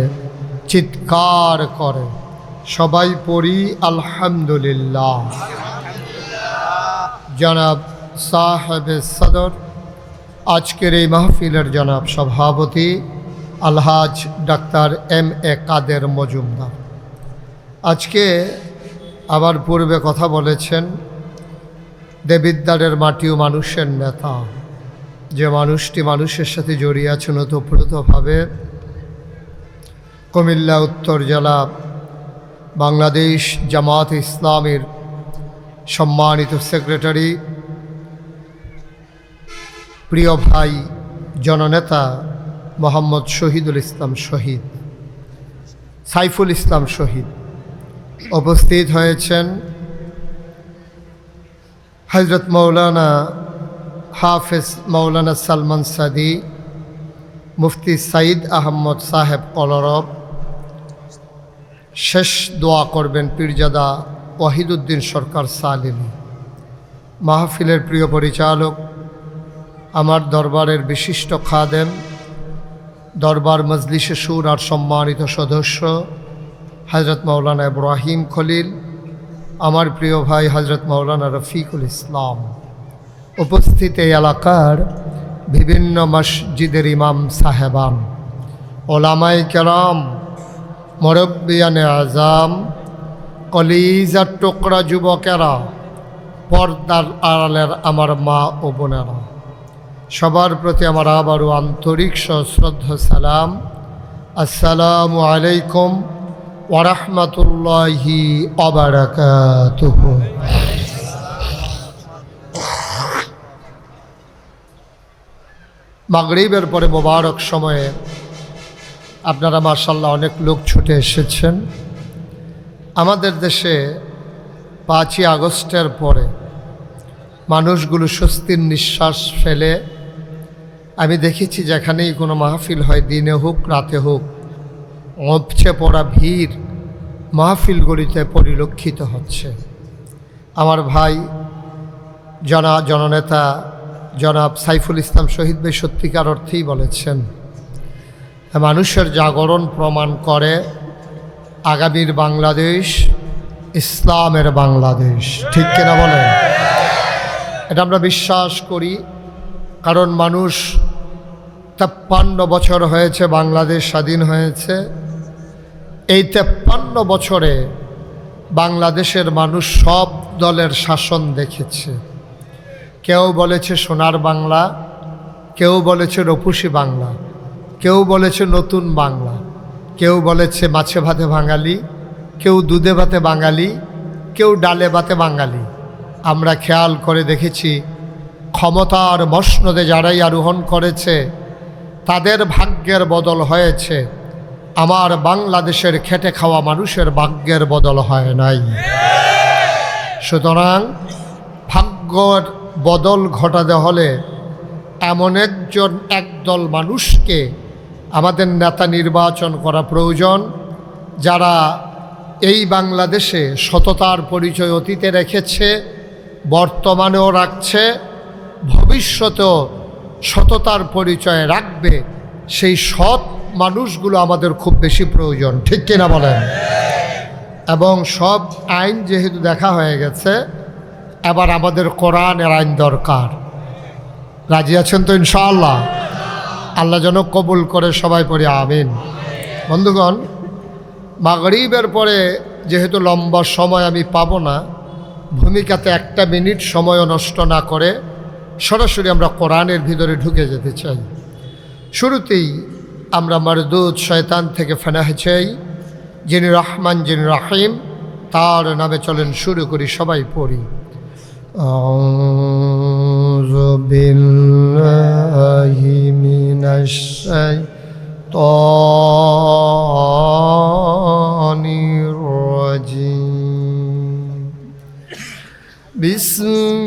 চিৎকার করে সবাই পড়ি আলহামদুলিল্লাহ। জনাব সাহেবে সদর, আজকের এই মাহফিলের জনাব সভাপতি আলহাজ ডাক্তার M.A. কাদের মজুমদার, আজকে আবার পূর্বে কথা বলেছেন, দেবিদ্বারের মাটি ও মানুষের নেতা, যে মানুষটি মানুষের সাথে জড়িয়ে আছেন ওতপ্রোতভাবে। কুমিল্লা উত্তর জেলা বাংলাদেশ জামাত ইসলামের সম্মানিত সেক্রেটারি, প্রিয় ভাই জননেতা মোহাম্মদ শহীদুল ইসলাম শহীদ, সাইফুল ইসলাম শহীদ উপস্থিত হয়েছেন। হজরত মৌলানা হাফেজ মৌলানা সালমান সাদি, মুফতি সাইদ আহমদ সাহেব কলরব, শেষ দোয়া করবেন পীরজাদা ওয়াহিদুদ্দিন সরকার সালিমি। মাহফিলের প্রিয় পরিচালক, আমার দরবারের বিশিষ্ট খাদেম, দরবার মজলিসে সুর আর সম্মানিত সদস্য হজরত মৌলানা ইব্রাহিম খলিল, আমার প্রিয় ভাই হজরত মৌলানা রফিকুল ইসলাম, উপস্থিত এই এলাকার বিভিন্ন মসজিদের ইমাম সাহেবান, ওলামাই কেরাম, মুরব্বিয়ানে আজাম, কলিজার টুকরা যুবকেরা, পর্দার আড়ালের আমার মা ও বোনেরা, সবার প্রতি আমার আবারও আন্তরিক সশ্রদ্ধ সালাম। আসসালামু আলাইকুম ওয়া রাহমাতুল্লাহি ওয়া বারাকাতুহু। মাগরিবের পরে মোবারক সময়ে আপনারা মাশাআল্লাহ অনেক লোক ছুটে এসেছেন। আমাদের দেশে 5ই আগস্টের পরে মানুষগুলো স্বস্তির নিঃশ্বাস ফেলে, আমি দেখেছি যেখানেই কোনো মাহফিল হয়, দিনে হোক রাতে হোক, উপচে পড়া ভিড় মাহফিলগুলিতে পরিলক্ষিত হচ্ছে। আমার ভাই জননেতা জনাব সাইফুল ইসলাম শহীদ ভাই সত্যিকার অর্থেই বলেছেন, মানুষের জাগরণ প্রমাণ করে আগামীর বাংলাদেশ ইসলামের বাংলাদেশ, ঠিক কিনা বলেন? এটা আমরা বিশ্বাস করি, কারণ মানুষ 53 বছর হয়েছে বাংলাদেশ স্বাধীন হয়েছে। এই 53 বছরে বাংলাদেশের মানুষ সব দলের শাসন দেখেছে। কেউ বলেছে সোনার বাংলা, কেউ বলেছে রূপসী বাংলা, কেউ বলেছে নতুন বাংলা, কেউ বলেছে মাছে ভাতে বাঙালি, কেউ দুধে ভাতে বাঙালি, কেউ ডালে ভাতে বাঙালি। আমরা খেয়াল করে দেখেছি ক্ষমতার মসনদে যারাই আরোহণ করেছে তাদের ভাগ্যের বদল হয়েছে, আমার বাংলাদেশের খেটে খাওয়া মানুষের ভাগ্যের বদল হয় নাই। সুতরাং ভাগ্যর বদল ঘটাতে হলে এমন একদল মানুষকে আমাদের নেতা নির্বাচন করা প্রয়োজন, যারা এই বাংলাদেশে সততার পরিচয় অতীতে রেখেছে, বর্তমানেও রাখছে, ভবিষ্যতেও সততার পরিচয় রাখবে, সেই সৎ মানুষগুলো আমাদের খুব বেশি প্রয়োজন, ঠিক কিনা বলেন? এবং সব আইন যেহেতু দেখা হয়ে গেছে, এবার আমাদের কোরআনের আইন দরকার। রাজি আছেন তো ইনশাআল্লাহ? আল্লাহ যেন কবুল করে, সবাই পড়ি আমিন। বন্ধুগণ, মাগরিবের পরে যেহেতু লম্বা সময় আমি পাবো না, ভূমিকাতে একটা মিনিট সময়ও নষ্ট না করে সরাসরি আমরা কোরআনের ভিতরে ঢুকে যেতে চাই। শুরুতেই আমরা মারদুদ শয়তান থেকে ফেনাহ চাই, যিনি রহমান যিনি রাহিম, তার নামে চলেন শুরু করি, সবাই পড়ি। আউযু বিল্লাহি মিনাশ শাইতানির রাজিম। বিসমিল্লাহির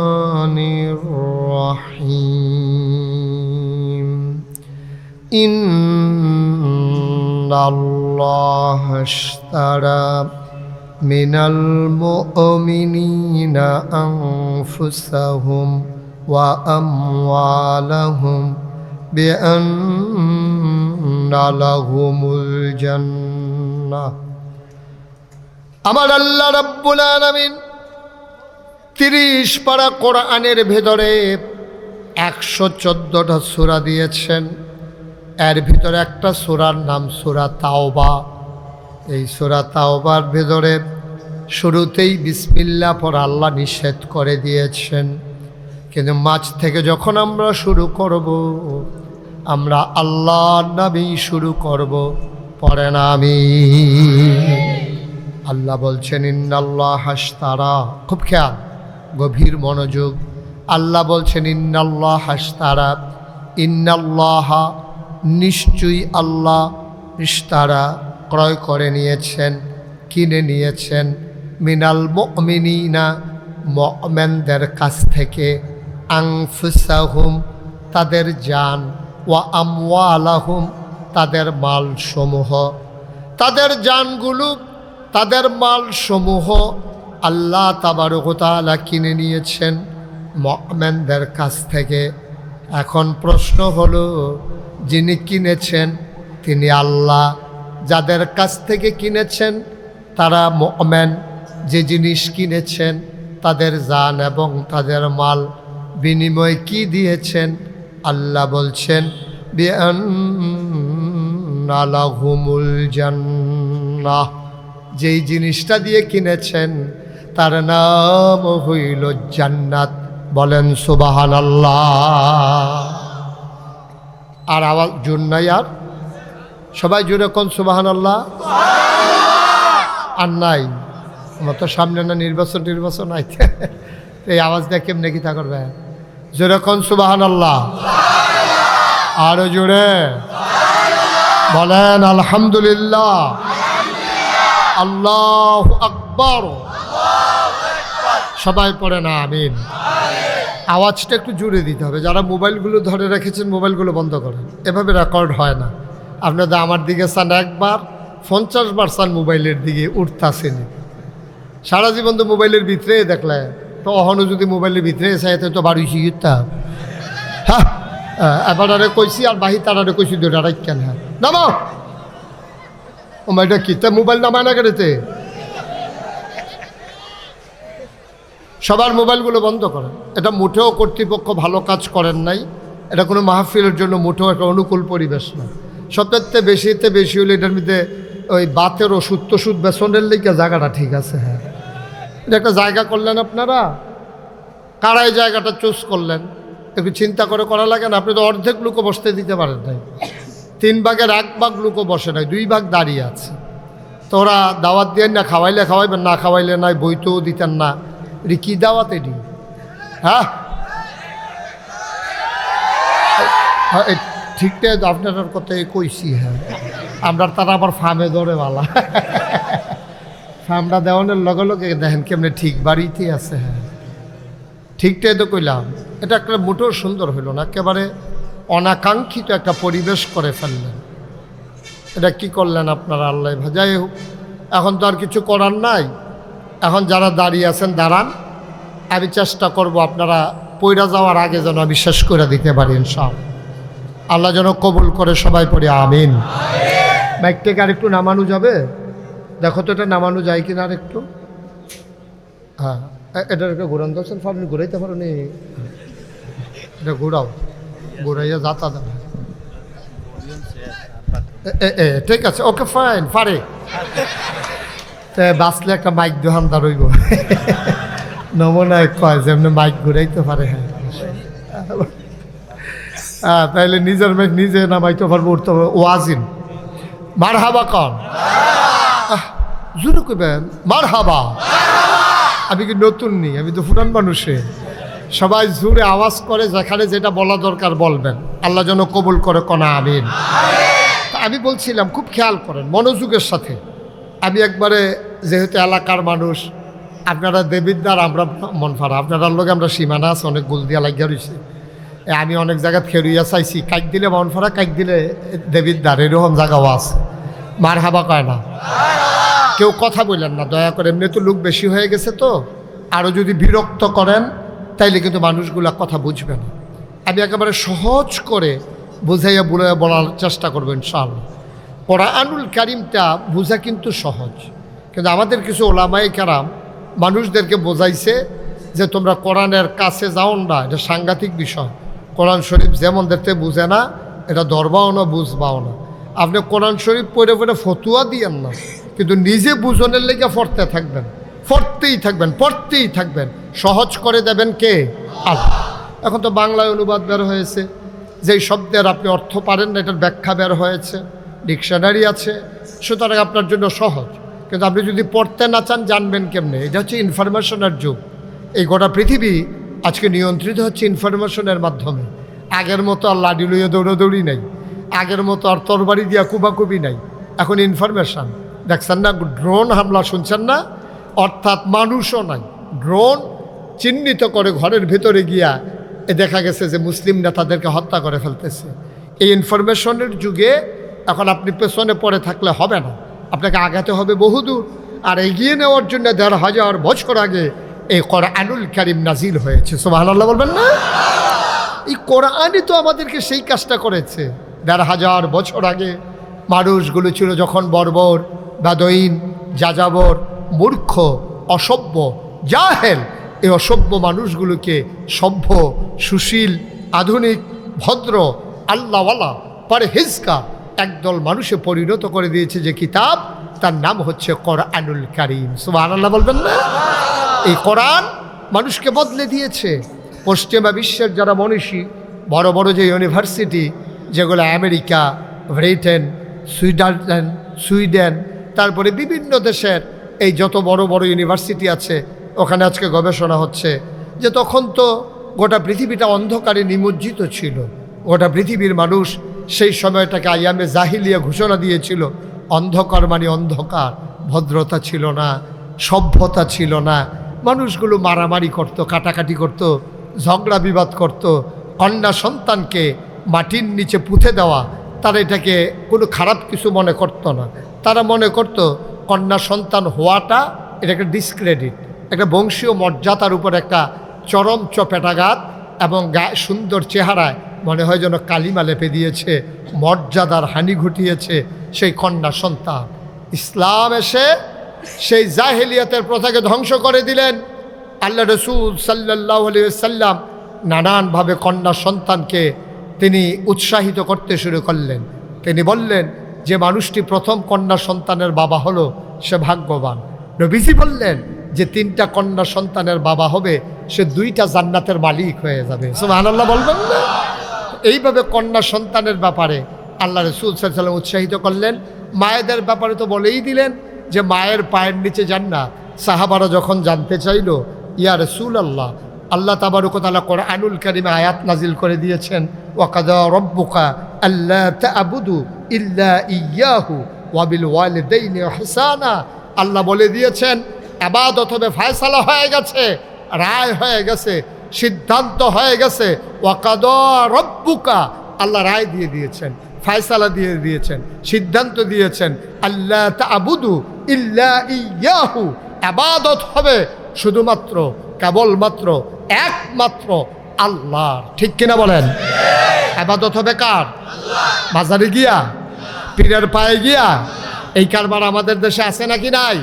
রাহমানির রাহিম। ইন্নাল্লাহা আশতারা মিনাল মুমিনিনা আনফুসাহুম ওয়া আমওয়ালাহুম বিআন্না লাহুমুল জান্নাহ। আমার আল্লাহ রাব্বুল আলামিন 30 পারা কোরআনের ভেতরে 114টা সূরা দিয়েছেন। এর ভিতরে একটা সূরার নাম সূরা তাওবা। এই সূরা তাওবার ভেতরে শুরুতেই বিসমিল্লাহ পড়া আল্লাহ নিষেধ করে দিয়েছেন, কিন্তু মাঝ থেকে যখন আমরা শুরু করব, আমরা আল্লাহর নামেই শুরু করব, পড়ে না আমি। আল্লাহ বলছেন ইন্নাল্লাহা আশতারা, খুব খেয়াল, গভীর মনোযোগ। আল্লাহ বলছেন ইন্নাল্লাহা আশতারা, ইন্নাল্লাহা নিশ্চয়ই আল্লাহ, ইশতারা ক্রয় করে নিয়েছেন, কিনে নিয়েছেন, মিনাল মুমিনিনা মুমিনদের কাছ থেকে, আনফুসাহুম তাদের জান, ওয়া আমওয়ালাহুম তাদের মালসমূহ, তাদের জানগুলো তাদের মালসমূহ আল্লাহ তাবারক ওয়া তাআলা কিনে নিয়েছেন মুমিনদের কাছ থেকে। এখন প্রশ্ন হলো, যিনি কিনেছেন তিনি আল্লাহ, যাদের কাছ থেকে কিনেছেন তারা মুমিন, যে জিনিস কিনেছেন তাদের জান এবং তাদের মাল, বিনিময়ে কি দিয়েছেন? আল্লাহ বলছেন বিআন্না লাহুমুল জান্নাহ, যেই জিনিসটা দিয়ে কিনেছেন তার নাম হইল জান্নাত। বলেন সুবহানাল্লাহ। আর আওয়াজ জোর নাই, আর সবাই জোরে কোন সুবহানাল্লাহ। আর নাই, আমার তো সামনে না নির্বাচন আইতে, এই আওয়াজ দিয়ে কেমনে কি তা করবে? জোরে কোন সুবহানাল্লাহ। আরো জোরে বলেন আলহামদুলিল্লাহ, আল্লাহু আকবার। সবাই পড়ে না আমিন। আওয়াজটা একটু জুড়ে দিতে হবে। যারা মোবাইলগুলো ধরে রেখেছেন মোবাইলগুলো বন্ধ করেন, এভাবে রেকর্ড হয় না। আপনাদের আমার দিকে চান একবার, 50 বার চান মোবাইলের দিকে, উঠতাছেন। সারা জীবন তো মোবাইলের ভিতরে দেখলে, তো অহনো যদি মোবাইলের ভিতরে চাই তো বাড়িছি গিতাম। হ্যাঁ, এবার আরে কইছি আর বাহি তারারে কইছি দুটা রাখেন। হ্যাঁ নামো, ও মাইটা কিতা মোবাইল নামায় না কেড়েতে। সবার মোবাইলগুলো বন্ধ করেন। এটা মোটেও কর্তৃপক্ষ ভালো কাজ করেন নাই। এটা কোনো মাহফিলের জন্য মোটেও একটা অনুকূল পরিবেশ না। সবচেয়ে বেশি হলে এটার মধ্যে ওই বাতের ওষুধ টষুধ বেসনের লেগে জায়গাটা ঠিক আছে। হ্যাঁ, এটা একটা জায়গা করলেন আপনারা, কারাই জায়গাটা চুজ করলেন, একটু চিন্তা করে করা লাগে না? আপনি তো অর্ধেক লোকও বসতে দিতে পারেন নাই, 3 ভাগের 1 ভাগ লোকও বসে নাই, 2 ভাগ দাঁড়িয়ে আছে। তো ওরা দাওয়াত দিয়ে না, খাওয়াইলে খাওয়াইবেন, না খাওয়াইলে নাই, বইতেও দিতেন না। এটি কী দাওয়াত এটি? হ্যাঁ ঠিকটাই আপনার কথাই কইছি। হ্যাঁ, আমরা তারা আবার ফার্মে ধরে বালা, ফার্মটা দেওয়ানোর লগে লগে দেখেন কেমনে ঠিক বাড়িতে আছে। হ্যাঁ ঠিকটাই তো কইলাম। এটা একটা মোটেও সুন্দর হইল না, একেবারে অনাকাঙ্ক্ষিত একটা পরিবেশ করে ফেললেন। এটা কি করলেন আপনারা, আল্লাহ ভাজাই হোক। এখন তো আর কিছু করার নাই। এখন যারা দাঁড়িয়ে আছেন দাঁড়ান, আমি চেষ্টা করব আপনারা পইরা যাওয়ার আগে যেন বিশ্বাস করে দিতে পারি ইনশাআল্লাহ। আল্লাহ যেন কবুল করে, সবাই পড়ে আমিন। মাইকটাকে আর একটু নামানো যাবে? দেখো তো এটা নামানো যায় কিনা আর একটু। হ্যাঁ, এটার একটা ঘুরান দর্শন আপনি ঘুরাইতে পারো নি, এটা ঘুরাও, ঘুরাইয়া যাতা দেবে। ঠিক আছে, ওকে ফাইন, পারে বাঁচলে একটা মাইক দোকানদার হইব। নমুনায় কয় যে এমনি মাইক ঘুরাইতে পারে। হ্যাঁ, তাইলে নিজের মাইক নিজে নামাইতে পারবো, উঠতে পারবো। ওয়াজিন মার হাবা কন, জুরু কইবেন মার হাবা। আমি কি নতুন নি, আমি তো পুরান মানুষে। সবাই জোরে আওয়াজ করে, যেখানে যেটা বলা দরকার বলবেন। আল্লাহ যেন কবুল করে, কনা আমিন। আমি বলছিলাম, খুব খেয়াল করেন মনোযোগের সাথে। আমি একবারে, যেহেতু এলাকার মানুষ, আপনারা দেবিদ্দার, আমরা মন ফাড়া, আপনার লোক আমরা সীমানা আছে, অনেক গুল দিয়া লাগিয়া রয়েছে। আমি অনেক জায়গা খেরুইয়া চাইছি, কাইক দিলে মন ফাড়া, কাইক দিলে দেবিদ্দার, এরকম জায়গাও আছে। মার হাবা কয় না, কেউ কথা বললেন না দয়া করে। এমনি তো লোক বেশি হয়ে গেছে, তো আরও যদি বিরক্ত করেন তাইলে কিন্তু মানুষগুলা কথা বুঝবে না। আমি একেবারে সহজ করে বুঝাইয়া বলার চেষ্টা করবো ইনশাআল্লাহ। কোরআনুল কারীমটা বোঝা কিন্তু সহজ, কিন্তু আমাদের কিছু ওলামায়ে কেরাম মানুষদেরকে বোঝাইছে যে তোমরা কোরআনের কাছে যাও না, এটা সাংঘাতিক বিষয়। কোরআন শরীফ যেমন দেখতে বুঝে না, এটা ধরবাও না, বুঝবাও না। আপনি কোরআন শরীফ পড়ে পড়ে ফতুয়া দিয়েন না, কিন্তু নিজে বুঝনের লেগে পড়তে থাকবেন, পড়তেই থাকবেন। সহজ করে দেবেন কে? আল্লাহ। এখন তো বাংলায় অনুবাদ বের হয়েছে, যেই শব্দের আপনি অর্থ পারেন না, এটার ব্যাখ্যা বের হয়েছে, ডিকশনারি আছে, সুতরাং আপনার জন্য সহজ। কিন্তু আপনি যদি পড়তে না চান, জানবেন কেমনে? এটা হচ্ছে ইনফরমেশনের যুগ। এই গোটা পৃথিবী আজকে নিয়ন্ত্রিত হচ্ছে ইনফরমেশনের মাধ্যমে। আগের মতো আর লাডি লইয়া দৌড়াদৌড়ি নাই, আগের মতো আর তরবারি দিয়া কুবাকুবি নাই। এখন ইনফরমেশন। দেখছেন না ড্রোন হামলা, শুনছেন না? অর্থাৎ মানুষও নাই, ড্রোন চিহ্নিত করে ঘরের ভিতরে গিয়া দেখা গেছে যে মুসলিম নেতাদেরকে হত্যা করে ফেলতেছে। এই ইনফরমেশনের যুগে এখন আপনি পেছনে পড়ে থাকলে হবে না, আপনাকে আগাতে হবে বহুদূর। আর এগিয়ে নেওয়ার জন্য ১,৫০০ বছর আগে এই কোরআনুল কারীম নাজিল হয়েছে। সুবহানাল্লাহ বলবেন না? এই কোরআনই তো আমাদেরকে সেই কাজটা করেছে। ১,৫০০ বছর আগে মানুষগুলো ছিল যখন বর্বর, বাদইন, যাযাবর, মূর্খ, অসভ্য, জাহেল, এই অসভ্য মানুষগুলোকে সভ্য, সুশীল, আধুনিক, ভদ্র, আল্লাহওয়ালা, পরহেজগার একদল মানুষে পরিণত করে দিয়েছে। যে কিতাব, তার নাম হচ্ছে কোরআনুল কারীম। সুবহানাল্লাহ বলবেন না? এই কোরআন মানুষকে বদলে দিয়েছে। পশ্চিমা বিশ্বের যারা মনীষী, বড় বড় যে ইউনিভার্সিটি, যেগুলো আমেরিকা, ব্রিটেন, সুইডেন, তারপরে বিভিন্ন দেশের এই যত বড় বড় ইউনিভার্সিটি আছে, ওখানে আজকে গবেষণা হচ্ছে যে তখন তো গোটা পৃথিবীটা অন্ধকারে নিমজ্জিত ছিল। গোটা পৃথিবীর মানুষ সেই সময়টাকে আইয়ামে জাহিলিয়া ঘোষণা দিয়েছিল। অন্ধকার মানে অন্ধকার, ভদ্রতা ছিল না, সভ্যতা ছিল না। মানুষগুলো মারামারি করত, কাটাকাটি করত, ঝগড়া বিবাদ করত। কন্যা সন্তানকে মাটির নিচে পুঁতে দেওয়া, তারা এটাকে কোনো খারাপ কিছু মনে করত না। তারা মনে করত কন্যা সন্তান হওয়াটা এটাকে ডিসক্রেডিট, একটা বংশীয় মর্যাদার উপর একটা চরম চপেটাঘাত, এবং সুন্দর চেহারায় মনে হয় যেন কালিমা লেপে দিয়েছে, মর্যাদার হানি ঘটিয়েছে সেই কন্যা সন্তান। ইসলাম এসে সেই জাহেলিয়াতের প্রথাকে ধ্বংস করে দিলেন। আল্লাহ রসুল সাল্লাল্লাহু আলাইহি ওয়াসাল্লাম নানানভাবে কন্যা সন্তানকে তিনি উৎসাহিত করতে শুরু করলেন। তিনি বললেন যে মানুষটি প্রথম কন্যা সন্তানের বাবা হলো, সে ভাগ্যবান। নবীজি বললেন যে 3টা কন্যা সন্তানের বাবা হবে, সে 2টা জান্নাতের মালিক হয়ে যাবে। সুবহানাল্লাহ বলবেন না? এইভাবে কন্যা সন্তানের ব্যাপারে আল্লাহ রাসূল সাল্লাল্লাহু আলাইহি ওয়াসাল্লাম উৎসাহিত করলেন। মায়েদের ব্যাপারে তো বলেই দিলেন যে মায়ের পায়ের নিচে জান্নাত। সাহাবারা যখন জানতে চাইল, ইয়া রাসূলুল্লাহ, আল্লাহ তাবারক ওয়া তাআলা কোরআনুল কারীমে আয়াত নাজিল করে দিয়েছেন, ওয়া কাযা রাব্বুকা আল্লা তা'বুদু ইল্লা ইয়্যাহু ওয়া বিল ওয়ালিদাইনি ইহসানা। আল্লাহ বলে দিয়েছেন ইবাদত হবে, ফয়সালা হয়ে গেছে, রায় হয়ে গেছে, সিদ্ধান্ত হয়ে গেছে। ওয়া কাযা রাব্বুকা, আল্লাহ রায় দিয়ে দিয়েছেন, ফায়সালা দিয়ে দিয়েছেন, সিদ্ধান্ত দিয়েছেন, আল্লাহ তা'বুদু ইল্লা ইয়াহু, ইবাদত হবে শুধুমাত্র কেবলমাত্র একমাত্র আল্লাহর। ঠিক কিনা বলেন? ইবাদত হবে কার? বাজারে গিয়া, পীরের পায়ে গিয়া? এই কারবার আমাদের দেশে আছে নাকি নাই?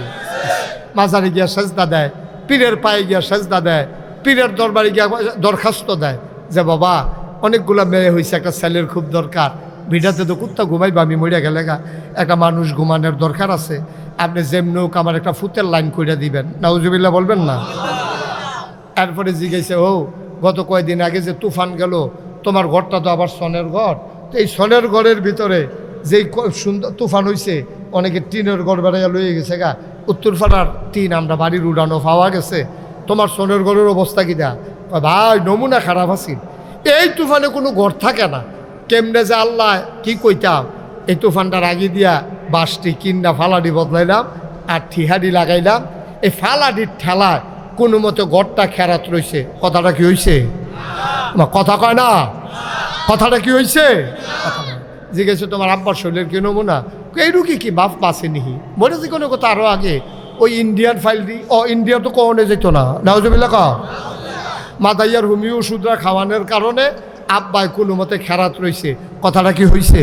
মাজারে গিয়া সেজদা দেয়, পীরের পায়ে গিয়া সেজদা দেয়, পীরের দরবারে গিয়া দরখাস্ত দেয় যে বাবা অনেকগুলো মেয়ে হয়েছে, একটা ছেলের খুব দরকার, ভিটাতে তো কুত্তা ঘুমাইবা, আমি মরিয়া গেলে একটা মানুষ ঘুমানোর দরকার আছে, আপনি যেমনি হোক আমার একটা ফুতের লাইন করে দিবেন। নাউজুবিল্লাহ বলবেন না? এরপরে জিজ্ঞাসা, ও গত কয়েকদিন আগে যে তুফান গেল, তোমার ঘরটা তো আবার সনের ঘর, তো এই সনের ঘরের ভিতরে যেই সুন্দর তুফান হয়েছে, অনেকে টিনের ঘর বেড়াইয়া লইয়ে গেছে গা, উত্তরপাড়ার টিন আমরা বাড়ির উড়ানো পাওয়া গেছে, তোমার সোনের ঘরের অবস্থা কি? ভাই নমুনা খারাপ আছিল, এই তুফানে কোনো ঘর থাকে না। কেমনে যে আল্লাহ কি কইতাম, এই তুফানটার আগে দিয়া বাসটি কিন্না ফালাডি বদলাইলাম আর ঠিহাডি লাগাইলাম, এই ফালাডির ঠেলায় কোনো মতো ঘরটা খেরাত রয়েছে। কথাটা কি হয়েছে? কথা কয় না, কথাটা কি হয়েছে? জিজ্ঞেস তোমার আব্বার শরীরের কি নমুনা? এই রুগী কি বাপ বাঁচে নিহি, মরেছি কোনো কথা আরও আগে ওই ইন্ডিয়ান ফাইল দি, ইন্ডিয়া তো কখনো যেত না। নাউজুবিল্লাহ ক মাদাইয়ার হোমিও ওষুধরা খাওয়ানোর কারণে আব্বাই কোনো মতে খেরাত রয়েছে। কথাটা কি হয়েছে?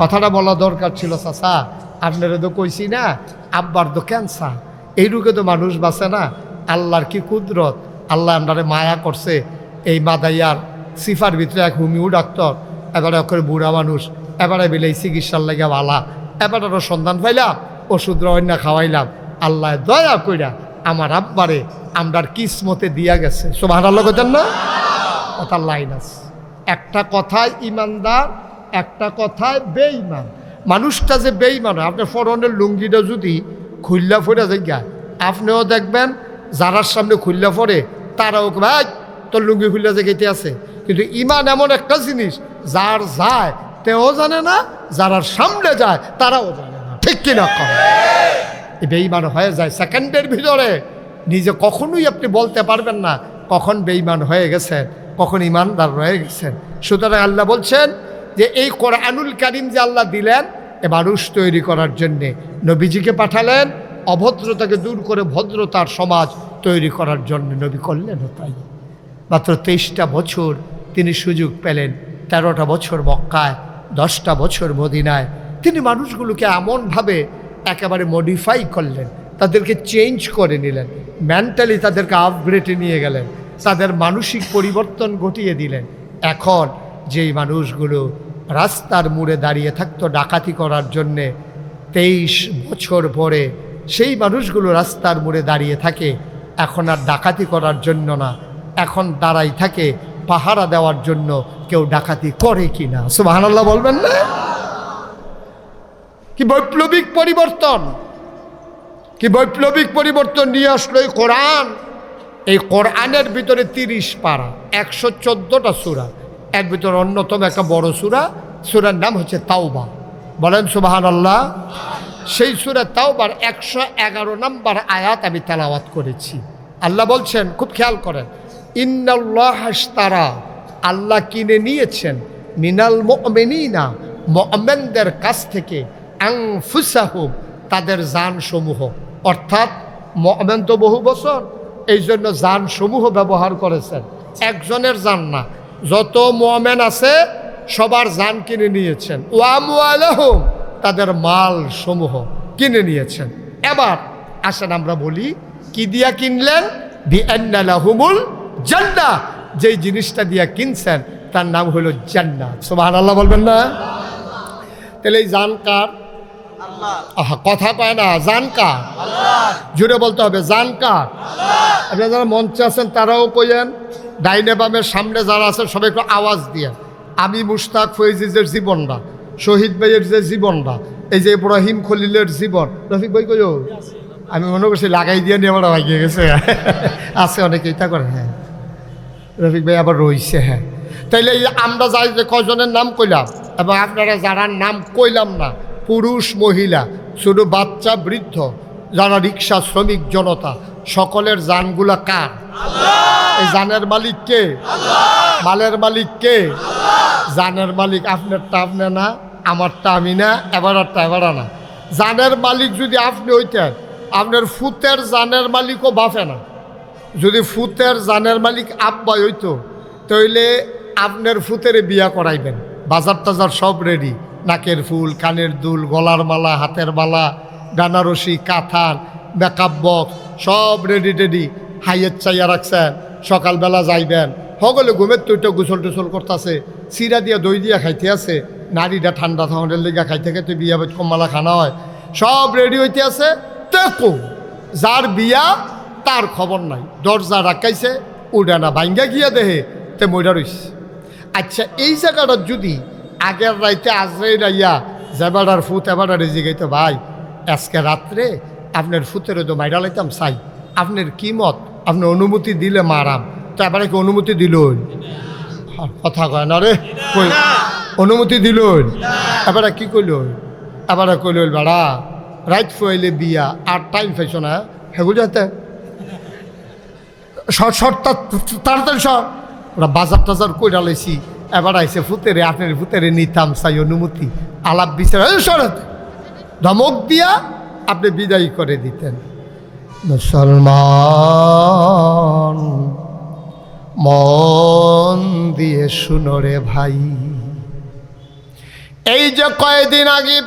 কথাটা বলা দরকার ছিল। চাচা আপনারা তো কইছি না, আব্বার তো ক্যান্সার, এই রোগে তো মানুষ বাঁচে না। আল্লাহর কি কুদরত, আল্লাহ আপনারে মায়া করছে। এই মাদাইয়ার সিফার ভিতরে এক হোমিও ডাক্তার, এবারে করে বুড়া মানুষ, এবারে বেলে চিকিৎসার লাগে ভালা, এবারেরও সন্ধান পাইলাম, ওষুধ অন্য খাওয়াইলাম। আল্লাহ দয়া কইরা আমার আব্বারে আমরার কিসমতে দিয়া গেছে। সুবহানাল্লাহ কইতেন না? কথার লাইন আছে, একটা কথায় ইমানদার, একটা কথায় বেঈমান। মানুষটা যে বেঈমান, আপনার ফরনের লুঙ্গিটা যদি খুল্লা ফোরা যায়, আপনিও দেখবেন যারার সামনে খুল্লা ফোরে তারাও ভাই তোর লুঙ্গি খুল্লা জায়গাতে আছে। কিন্তু ইমান এমন একটা জিনিস, যার যায় তেও জানে না, যারার সামনে যায় তারাও জানে না। ঠিক কিনা? বেঈমান হয়ে যায় সেকেন্ডের ভিতরে। নিজে কখনোই আপনি বলতে পারবেন না কখন বেঈমান হয়ে গেছেন, কখন ইমানদার রয়ে গেছেন। সুতরাং আল্লাহ বলছেন যে এই কোরআনুল কারীম যে আল্লাহ দিলেন এ মানুষ তৈরি করার জন্যে, নবীজিকে পাঠালেন অভদ্রতাকে দূর করে ভদ্রতার সমাজ তৈরি করার জন্য নবী করলেন। তাই মাত্র 23টা বছর তিনি সুযোগ পেলেন, 13টা বছর মক্কায়, 10টা বছর মদিনায়। তিনি মানুষগুলোকে এমনভাবে একেবারে মডিফাই করলেন, তাদেরকে চেঞ্জ করে নিলেন, মেন্টালি তাদেরকে আপগ্রেডে নিয়ে গেলেন, তাদের মানসিক পরিবর্তন ঘটিয়ে দিলেন। এখন যেই মানুষগুলো রাস্তার মোড়ে দাঁড়িয়ে থাকতো ডাকাতি করার জন্যে, 23 বছর পরে সেই মানুষগুলো রাস্তার মোড়ে দাঁড়িয়ে থাকে এখন আর ডাকাতি করার জন্য না, এখন দাঁড়াই থাকে পাহারা দেওয়ার জন্য কেউ ডাকাতি করে কিনা। সুবহানাল্লাহ বলবেন না? কি বৈপ্লবিক পরিবর্তন, কি বৈপ্লবিক পরিবর্তন নিয়ে আসলো এই কোরআন। এই কোরআনের ভিতরে 30 পারা, 114টা সূরা, এর ভিতরে অন্যতম একটা বড় সূরা, সূরার নাম হচ্ছে তাওবা। বলেন সুবহানাল্লাহ। সেই সূরা তাওবার 111 নম্বর আয়াত আমি তেলাওয়াত করেছি। আল্লাহ বলছেন, খুব খেয়াল করেন, ইন্নাল্লাহা ইশতারা, আল্লাহ কিনে নিয়েছেন, মিনাল মুমিনিনা, মুমিনদের কাছ থেকে, আনফুসাহুম, তাদের জানসমূহ। অর্থাৎ মুমিন তো বহু বছর, এই জন্য জানসমূহ ব্যবহার করেছেন, একজনের জান না, যত মুমিন আছে সবার জান কিনে নিয়েছেন। ওয়া আমওয়ালাহুম, তাদের মাল সমূহ কিনে নিয়েছেন। এবার আসেন আমরা বলি কি দিয়া কিনলেন? বিআন্না লাহুমুল জান্নাহ, যেই জিনিসটা দিয়া কিনছেন তার নাম হলো জান্নাত। সুবহানাল্লাহ বলবেন না? তাহলে এই জান কার? আহা, কথা কয় না, জান কার? জুড়ে বলতে হবে, জান কার? আপনারা যারা মঞ্চে আছেন তারাও কইেন, ডাইনে বামের সামনে যারা আছেন সবাই একটু আওয়াজ দিয়ে। আমি মুশতাক ফৈজিজের জীবনটা, শহীদ ভাইয়ের যে জীবনটা, এই যে ইব্রাহিম খলিলের জীবন, রফিক ভাই কইও, আমি মনে করছি লাগাই দিয়ে নিয়ে আমার ভাগিয়ে গেছে। আছে অনেকেই তা করে। হ্যাঁ, রফিক ভাই আবার রইছে। হ্যাঁ, তাইলে আমরা যাই যে কজনের নাম কইলাম, এবং আপনারা যারা নাম কইলাম না, পুরুষ মহিলা, শুধু বাচ্চা বৃদ্ধ, যারা রিক্সা শ্রমিক জনতা, সকলের জানগুলা কার? এই জানের মালিক কে? মালের মালিক কে? জানের মালিক আপনারটা আপনি না, আমারটা আমি না, এবারটা এবার না। জানের মালিক যদি আপনি হইতেন, আপনার ফুতের জানের মালিকও বাফে না। যদি ফুতের জানের মালিক আব্বাই হইতো, তাইলে আপনার ফুতের বিয়া করাইবেন। বাজার টাজার সব রেডি, নাকের ফুল, কানের দুল, গলার মালা, হাতের মালা, বেনারসি, কাঁথান, মেকআপ বক্স সব রেডি টেডি হাইয়ের চাইয়া রাখছেন। সকালবেলা যাইবেন, সকলে ঘুমের তো গোসল টোসল করতেছে, চিরা দিয়া দই দিয়া খাইতে আছে, নারীটা ঠান্ডা থাউনের লেগা খাইতে খাইতে বিয়া বাজ কমালা খানা হয়, সব রেডি হইতে আছে। দেখো যার বিয়া তার খবর নাই, দরজা রাখাইছে উড়ে না, ভাঙ্গা গিয়া দেহে তে মইরা রইছে। আচ্ছা এই জায়গাটা যদি আগের রাইতে আজরাই রাইয়া যেবাডার ফুত এবাডারে জিগাইতো, ভাই আজকে রাত্রে আপনার ফুতের তো মাইরা লাইতাম চাই, আপনার কি মত, আপনি অনুমতি দিলে মারাম। তো এবারে কি অনুমতি দিল? কথা কয় না রে, কই অনুমতি দিল? এবারে কি কইল? এবারে কইল বেড়া রাইত ফুয়াইলে বিয়া আর টাইম পাইছ না, হ্যাঁ বুঝাতে শর্ট তাড়াতাড়ি সর। ওরা বাজার টাজার কইরা লাইছি, এবার আইসে ফুতেরে, আপনার ফুতেরে নিতাম চাই অনুমতি, আলাপ বিচার সরাতে ধমক দিয়া আপনি বিদায় করে দিতেন। মুসলমান মন দিয়ে শুনো রে ভাই, এই যে কয়েকদিন আগে